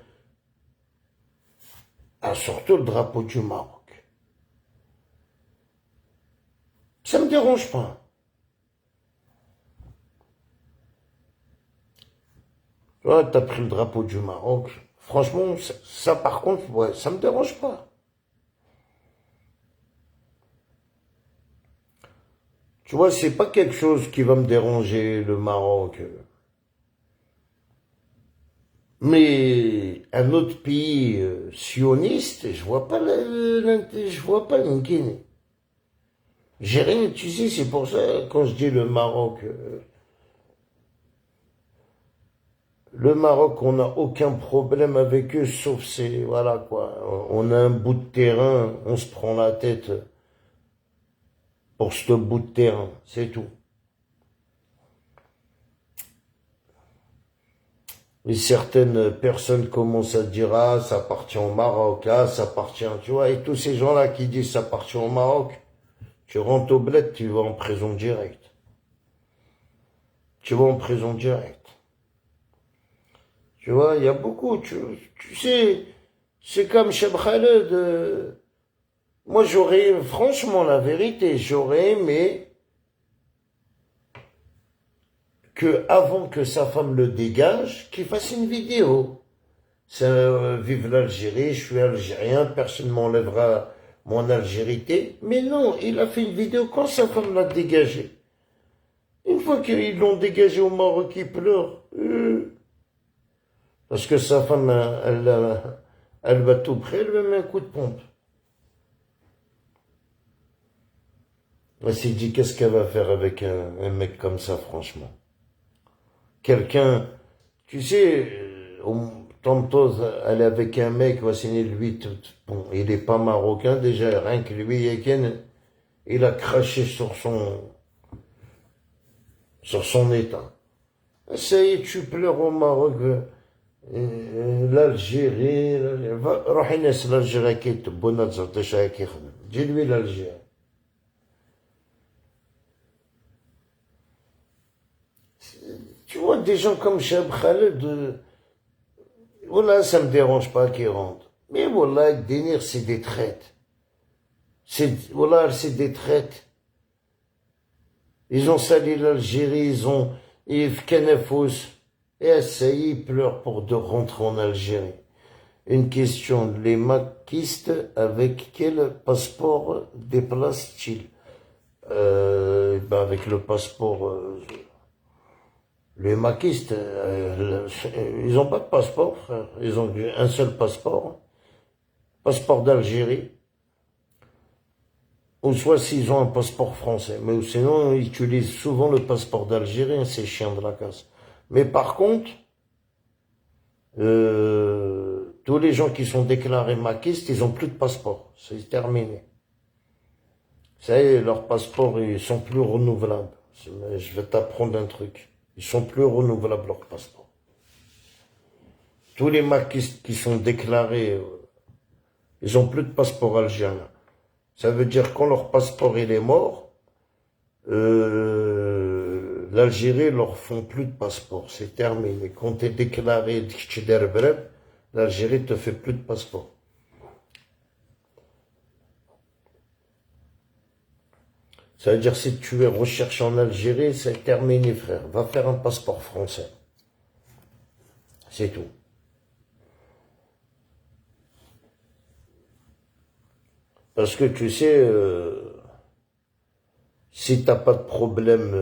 Ah, surtout le drapeau du Maroc. Ça me dérange pas. Tu vois, t'as pris le drapeau du Maroc. Franchement, ça par contre, ouais, ça me dérange pas. Tu vois, c'est pas quelque chose qui va me déranger, le Maroc. Mais un autre pays sioniste, je vois pas une Guinée. J'ai rien, tu sais, c'est pour ça, quand je dis le Maroc, on n'a aucun problème avec eux, sauf c'est, voilà quoi, on a un bout de terrain, on se prend la tête pour ce bout de terrain, c'est tout. Et certaines personnes commencent à dire, ah, ça appartient au Maroc, ah, ça appartient, tu vois, et tous ces gens-là qui disent ça appartient au Maroc, tu rentres au bled, tu vas en prison direct. Tu vas en prison direct. Tu vois, il y a beaucoup, tu sais, c'est comme Cheb Khaled, Moi, j'aurais, franchement, la vérité, j'aurais aimé que, avant que sa femme le dégage, qu'il fasse une vidéo. Vive l'Algérie, je suis algérien, personne ne m'enlèvera mon algérité. Mais non, il a fait une vidéo quand sa femme l'a dégagé. Une fois qu'ils l'ont dégagé au Maroc, il pleure. Parce que sa femme, elle va tout près, elle lui met un coup de pompe. Elle s'est dit, qu'est-ce qu'elle va faire avec un mec comme ça, franchement? Quelqu'un, tu sais, tantôt, elle est avec un mec, lui, bon, il est pas marocain, déjà, rien que lui, il a craché sur son état. Ça y est, tu pleures au Maroc, l'Algérie, روح الناس l'Algérie كي تبونا تزرطيش هاي كيخدم dis-lui l'Algérie. Tu vois des gens comme Cheb Khaled, voilà, ça me dérange pas qu'ils rentrent. Mais voilà, Denir, c'est des traites. Voilà, c'est des traites. Ils ont sali l'Algérie, ils ont Yves Kenefous. Et ça y est, ils pleurent pour de rentrer en Algérie. Une question, les maquistes, avec quel passeport déplacent-ils? Avec le passeport... les maquistes, ils n'ont pas de passeport, frère. Ils ont un seul passeport. Passeport d'Algérie. Ou soit s'ils ont un passeport français. Mais sinon, ils utilisent souvent le passeport d'Algérie, ces chiens de la casse. Mais par contre, tous les gens qui sont déclarés maquistes, ils n'ont plus de passeport. C'est terminé. Ça y est, leurs passeports, ils sont plus renouvelables. Je vais t'apprendre un truc. Ils sont plus renouvelables, leurs passeports. Tous les maquistes qui sont déclarés, ils n'ont plus de passeport algérien. Ça veut dire quand leur passeport il est mort, l'Algérie leur font plus de passeport. C'est terminé. Quand tu es déclaré l'Algérie te fait plus de passeport. Ça veut dire si tu es recherché en Algérie, c'est terminé, frère. Va faire un passeport français. C'est tout. Parce que tu sais, si t'as pas de problème,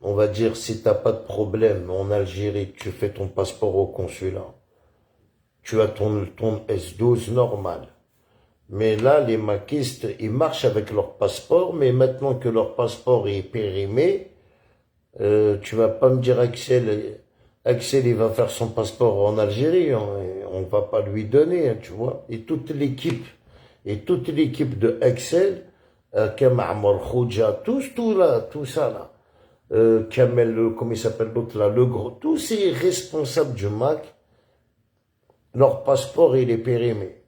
on va dire, si t'as pas de problème en Algérie, tu fais ton passeport au consulat. Tu as ton S12 normal. Mais là, les maquistes, ils marchent avec leur passeport, mais maintenant que leur passeport est périmé, tu vas pas me dire Axel, il va faire son passeport en Algérie, on va pas lui donner, hein, tu vois. Et toute l'équipe de Axel, Kamar Khouja, tout ça là, Kamel, comment il s'appelle l'autre là, le gros, tous ces responsables du MAC, leur passeport il est périmé.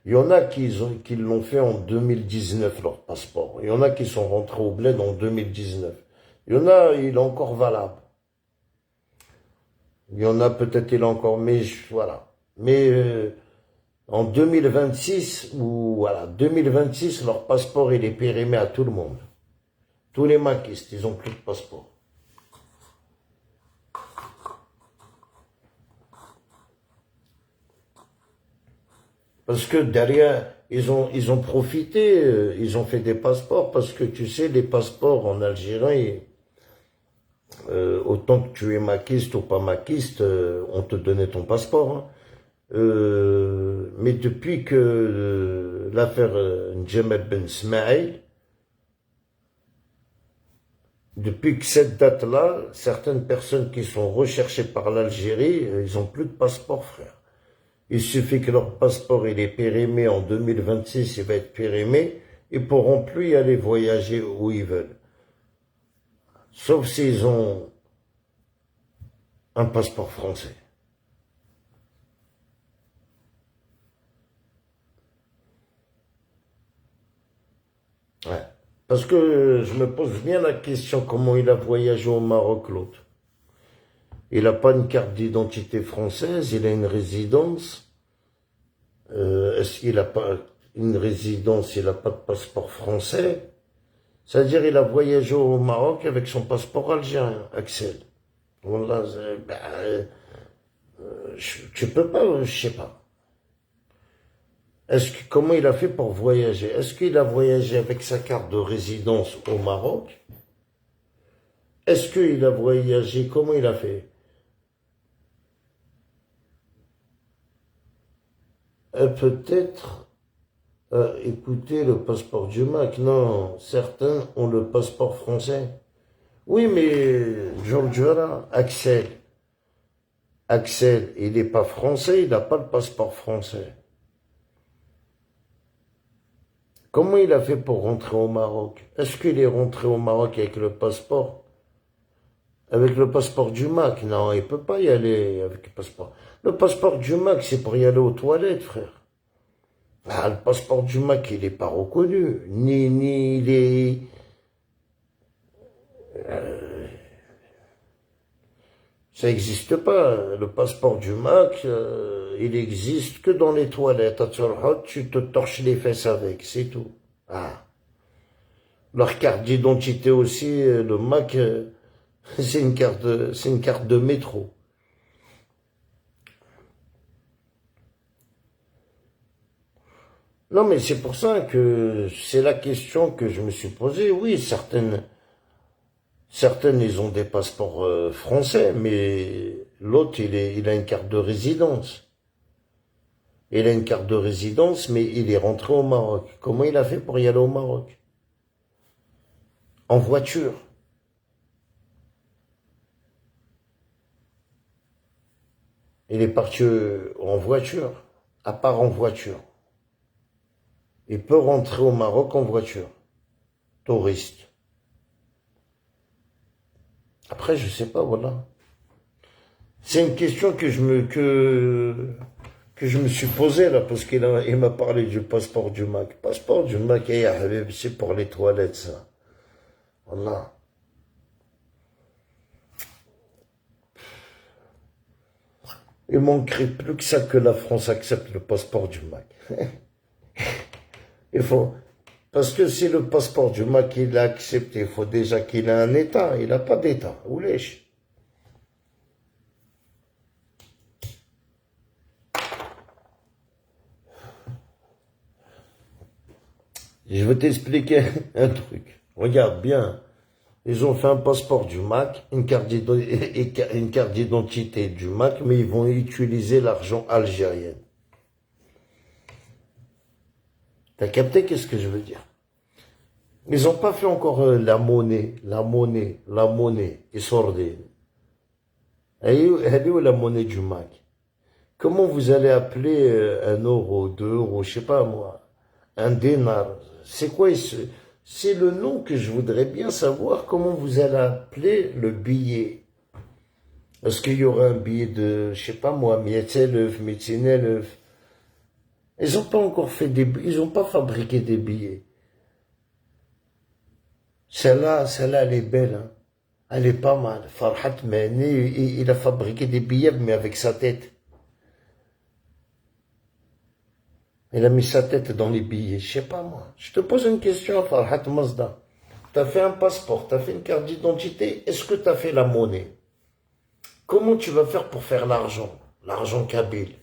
Il y en a qui l'ont fait en 2019, leur passeport. Il y en a qui sont rentrés au bled en 2019. Il y en a, il est encore valable. Il y en a peut-être, il est encore, mais voilà. Mais en 2026, voilà, 2026, leur passeport, il est périmé à tout le monde. Tous les maquistes, ils n'ont plus de passeport. Parce que derrière, ils ont profité, ils ont fait des passeports, parce que tu sais, les passeports en Algérie, autant que tu es maquiste ou pas maquiste, on te donnait ton passeport. Hein. Mais depuis que l'affaire N'Djamel Ben Smaïl, depuis que cette date-là, certaines personnes qui sont recherchées par l'Algérie, ils n'ont plus de passeport, frère. Il suffit que leur passeport il est périmé en 2026, il va être périmé, ils pourront plus y aller voyager où ils veulent. Sauf s'ils ont un passeport français. Ouais. Parce que je me pose bien la question comment il a voyagé au Maroc l'autre. Il n'a pas une carte d'identité française, il a une résidence. Est-ce qu'il a pas... une résidence, il n'a pas de passeport français, c'est-à-dire il a voyagé au Maroc avec son passeport algérien, Axel. Voilà, tu peux pas, je sais pas. Comment il a fait pour voyager? Est-ce qu'il a voyagé avec sa carte de résidence au Maroc? Est-ce qu'il a voyagé? Comment il a fait? Peut-être, écoutez, le passeport du Mac. Non, certains ont le passeport français. Oui, mais Georgiana, Axel, il n'est pas français, il n'a pas le passeport français. Comment il a fait pour rentrer au Maroc? Est-ce qu'il est rentré au Maroc avec le passeport? Avec le passeport du Mac? Non, il ne peut pas y aller avec le passeport. Le passeport du Mac, c'est pour y aller aux toilettes, frère. Ah, le passeport du Mac, il n'est pas reconnu. Ni il est... Ça n'existe pas. Le passeport du Mac, il existe que dans les toilettes. Tu te torches les fesses avec, c'est tout. Ah. Leur carte d'identité aussi, le Mac, c'est une carte de métro. Non, mais c'est pour ça que c'est la question que je me suis posée. Oui, certaines, ils ont des passeports français, mais l'autre, il a une carte de résidence. Il a une carte de résidence, mais il est rentré au Maroc. Comment il a fait pour y aller au Maroc? En voiture. Il est parti en voiture, à part en voiture. Il peut rentrer au Maroc en voiture. Touriste. Après, je sais pas, voilà. C'est une question que je me suis posée là, parce qu'il m'a parlé du passeport du Mac. Passeport du Mac, c'est pour les toilettes, ça. Voilà. Il manquerait plus que ça que la France accepte le passeport du Mac. Il faut, parce que si le passeport du Mac il l'a accepté, il faut déjà qu'il ait un État. Il n'a pas d'État. Où l'est-ce? Je vais t'expliquer un truc. Regarde bien. Ils ont fait un passeport du Mac, une carte d'identité du Mac, mais ils vont utiliser l'argent algérien. T'as capté qu'est-ce que je veux dire? Ils n'ont pas fait encore la monnaie. Ils sortent. Elle est où la monnaie du Mac? Comment vous allez appeler 1 euro, 2 euros, je sais pas moi, un dinar? C'est quoi c'est le nom que je voudrais bien savoir, comment vous allez appeler le billet. Est-ce qu'il y aura un billet de, je sais pas moi, 100,000, 200,000? Ils n'ont pas encore fait ils n'ont pas fabriqué des billets. Celle-là, elle est belle, hein. Elle est pas mal. Farhat Mehni, il a fabriqué des billets, mais avec sa tête. Il a mis sa tête dans les billets, je sais pas moi. Je te pose une question, Farhat Mazda. Tu as fait un passeport, tu as fait une carte d'identité, est-ce que tu as fait la monnaie? Comment tu vas faire pour faire l'argent? L'argent kabyle.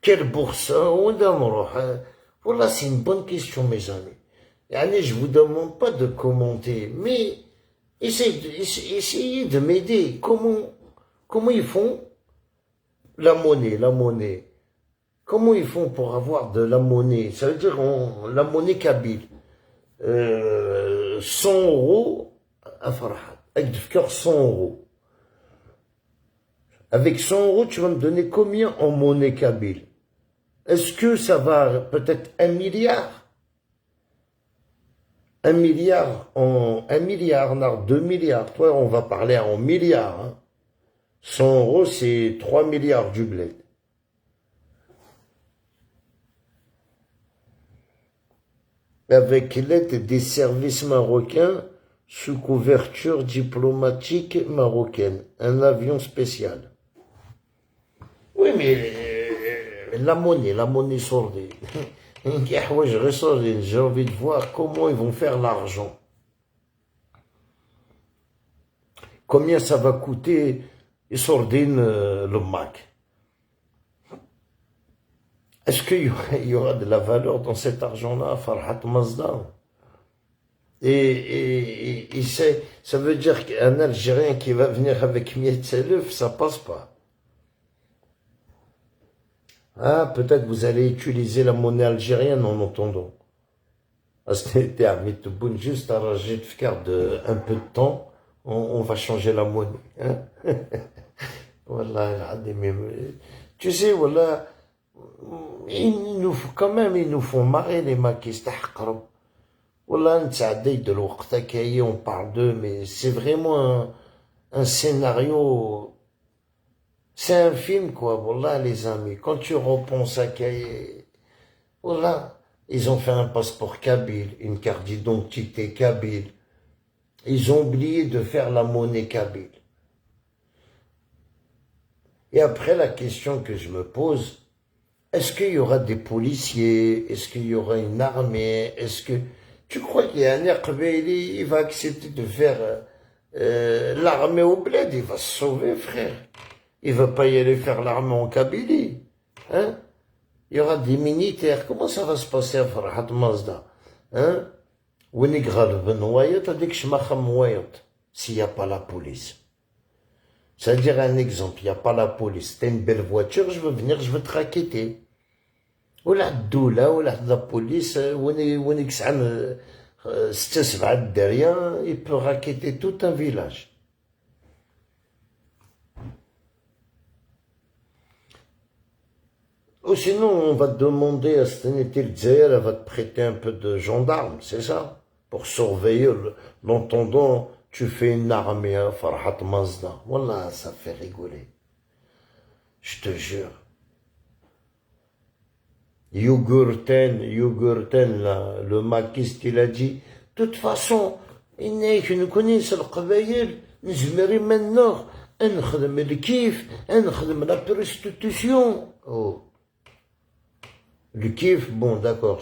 Quelle bourse? Voilà, c'est une bonne question, mes amis. Allez, je vous demande pas de commenter, mais essayez de m'aider. Comment ils font la monnaie? Comment ils font pour avoir de la monnaie? Ça veut dire la monnaie kabyle. 100 euros à Farhat. Avec du cœur 100 euros. Avec 100 euros, tu vas me donner combien en monnaie kabyle? Est-ce que ça va peut-être 1 milliard? 1 milliard, 2 milliards. Toi, on va parler en milliards. Hein. 100 euros, c'est 3 milliards du bled. Avec l'aide des services marocains sous couverture diplomatique marocaine. Un avion spécial. Oui, mais la monnaie sourdine. J'ai envie de voir comment ils vont faire l'argent. Combien ça va coûter sourdine le Mac? Est-ce qu'il y aura de la valeur dans cet argent-là, Farhat Mazda? Et ça veut dire qu'un Algérien qui va venir avec Mietzeleuf, ça passe pas. Ah, peut-être vous allez utiliser la monnaie algérienne en entendant. Juste à rager de un peu de temps, on va changer la monnaie. Hein? Wallah, tu sais, voilà, quand même, ils nous font marrer les maquistes. Wallah, on parle d'eux, mais c'est vraiment un scénario. C'est un film, quoi, voilà, les amis. Quand tu repenses à Kaye, voilà, ils ont fait un passeport kabyle, une carte d'identité kabyle. Ils ont oublié de faire la monnaie kabyle. Et après, la question que je me pose, est-ce qu'il y aura des policiers? Est-ce qu'il y aura une armée? Est-ce que tu crois qu'il y a un Erkbeili, il va accepter de faire l'armée au bled? Il va se sauver, frère. Il ne va pas y aller faire l'armée en Kabylie. Hein? Il y aura des militaires. Comment ça va se passer à Farhat Mazda? Hein? S'il n'y a pas la police. C'est-à-dire un exemple, il n'y a pas la police. T'as une belle voiture, je veux venir, je veux te raqueter. Ou la doula, ou la police, derrière, il peut raqueter tout un village. Ou sinon, on va te demander à Stenetil Dzer, elle va te prêter un peu de gendarme, c'est ça? Pour surveiller l'entendant, tu fais une armée à Farhat Mazda. Voilà, ça fait rigoler. Je te jure. Yogurten, là, le maquiste, il a dit, de toute façon, nous connaissons le Qabaïl, nous sommes maintenant, on fait le kiff, on fait la prostitution. Oh. Le kiff, bon, d'accord,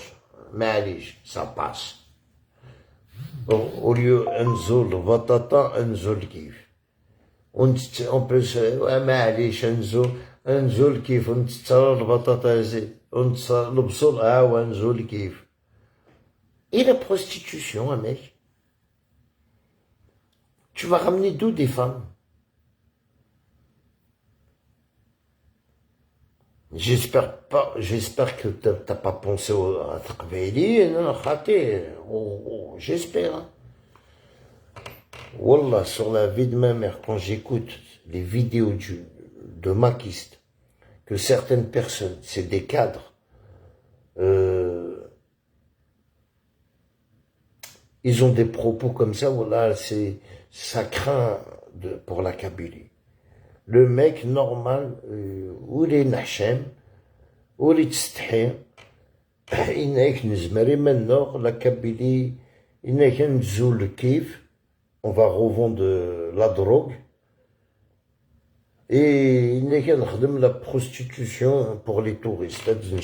mais ça passe. Bon, au lieu انزل البطاطا انزل الكيف en plus معليش انزل الكيف ونتسرى البطاطا زيد ونلبسوا ونزل الكيف. Et la prostitution, un mec, tu vas ramener d'où des femmes? J'espère que t'as pas pensé à Taqbaili, non, raté, j'espère. Hein. Wallah, sur la vie de ma mère, quand j'écoute les vidéos de maquistes, que certaines personnes, c'est des cadres, ils ont des propos comme ça, voilà, ça craint pour la Kabylie. Le mec normal, ou les Nachem, ou les Tstahim, il n'est que maintenant, la Kabylie, il n'est qu'un zoul kif, on va revendre la drogue, et il n'est qu'un la prostitution pour les touristes, c'est-à-dire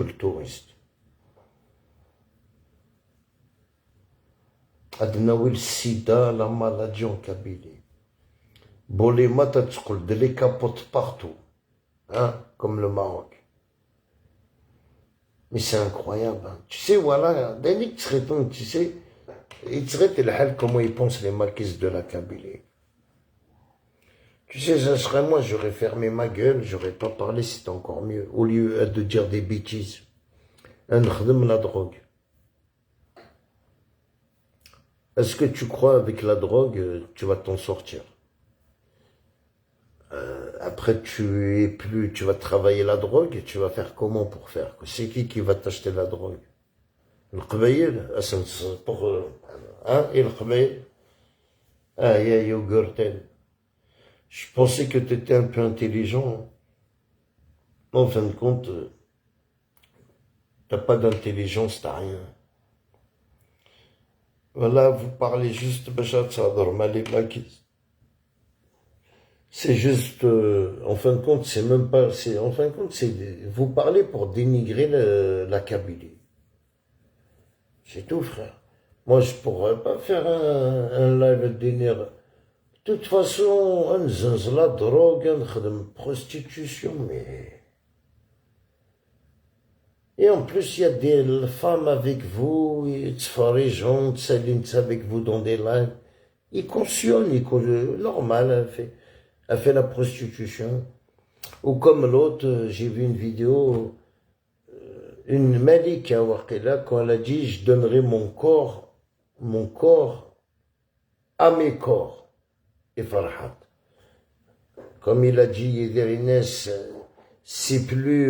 le touriste. Adnaoui le sida, la maladie en Kabylie. Bolema, de les capotes partout, hein, comme le Maroc. Mais c'est incroyable. Hein. Tu sais, voilà, tu sais, il serait comment ils pensent les maquistes de la Kabylie. Tu sais, ça serait moi, j'aurais fermé ma gueule, j'aurais pas parlé, c'était encore mieux, au lieu de dire des bêtises. Un la drogue. Est-ce que tu crois avec la drogue, tu vas t'en sortir? Après, tu vas travailler la drogue, et tu vas faire comment pour faire? C'est qui va t'acheter la drogue? Le Qabaïl, pour, hein, et le Qabaïl? Ah, il y a Yogurten. Je pensais que tu étais un peu intelligent. En fin de compte, t'as pas d'intelligence, t'as rien. Voilà, vous parlez juste, Bachat Sadr, Malé Makis. C'est juste, en fin de compte, c'est même pas, en fin de compte, vous parlez pour dénigrer la Kabylie. C'est tout, frère. Moi, je pourrais pas faire un live dénigrer. De toute façon, on la drogue, on prostitution, mais... Et en plus, il y a des femmes avec vous, et des gens avec vous dans des lives. Ils cautionnent, normal, elle fait la prostitution. Ou comme l'autre, j'ai vu une vidéo, une Malika Wakela, quand elle a dit, je donnerai mon corps à mes corps. Et Farhat. Comme il a dit Yederines, c'est plus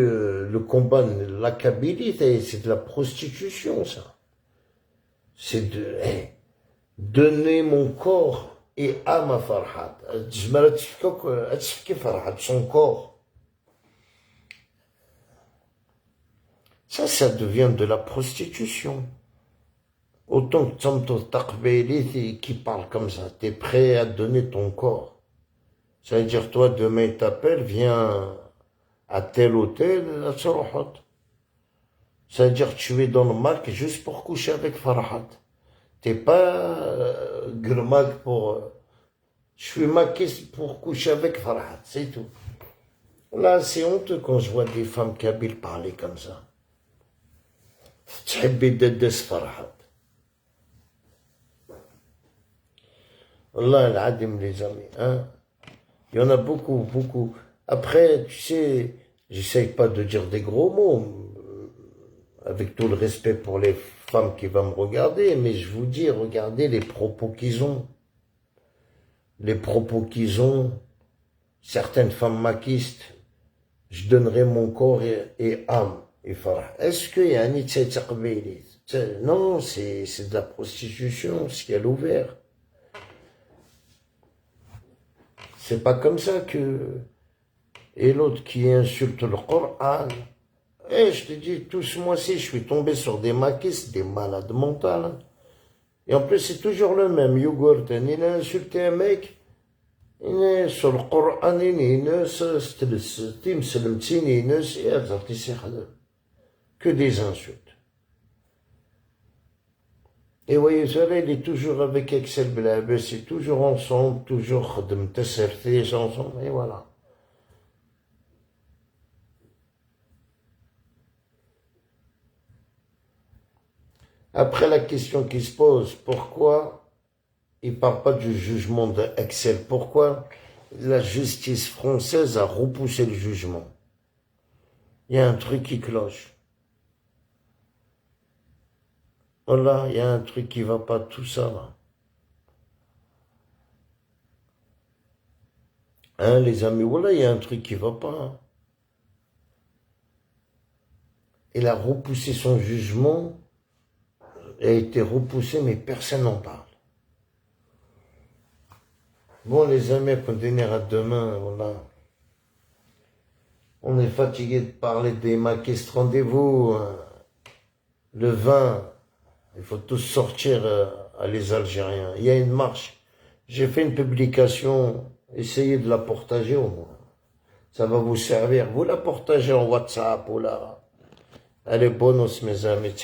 le combat, la Kabylie, c'est de la prostitution, ça. C'est de donner mon corps et âme à Farhat. Farhat, son corps. Ça devient de la prostitution. Autant que Tzamto Takbeli qui parle comme ça, t'es prêt à donner ton corps. Ça veut dire, toi, demain, il t'appelle, viens à tel hôtel, à Sarohat. Ça veut dire, tu es dans le marque juste pour coucher avec Farhat. T'es pas grmag pour... je suis maqué pour coucher avec Farhat, c'est tout. Là, c'est honteux quand je vois des femmes kabyles parler comme ça. تحبي تدس فرحات. Allah al-Adim, les amis. Hein? Il y en a beaucoup, beaucoup. Après, tu sais, j'essaye pas de dire des gros mots, avec tout le respect pour les femmes qui vont me regarder, mais je vous dis, regardez les propos qu'ils ont. Les propos qu'ils ont. Certaines femmes maquistes, je donnerai mon corps et âme. Et farah. Est-ce qu'il y a un Itzaytzakbeli? Non, c'est de la prostitution, ce qu'elle a ouvert. C'est pas comme ça que... Et l'autre qui insulte le Coran. Eh, je te dis, tout ce mois-ci, je suis tombé sur des maquistes, des malades mentales. Et en plus, c'est toujours le même. Yogurten, il a insulté un mec. Il est sur le Coran, il est que des insultes. Et voyez, ça, il est toujours avec Excel Blabé, c'est toujours ensemble, toujours ensemble, et voilà. Après, la question qui se pose, pourquoi il ne parle pas du jugement d'Excel? Pourquoi la justice française a repoussé le jugement? Il y a un truc qui cloche. Voilà, il y a un truc qui va pas, tout ça, là. Hein, les amis, voilà, il y a un truc qui va pas. Il a repoussé son jugement, a été repoussé, mais personne n'en parle. Bon, les amis, pour venir à demain, voilà. On est fatigué de parler des maquistes. Rendez-vous le 20. Il faut tous sortir à les Algériens. Il y a une marche. J'ai fait une publication. Essayez de la partager au moins. Ça va vous servir. Vous la partagez en WhatsApp ou là. Elle est bonne, mes amis.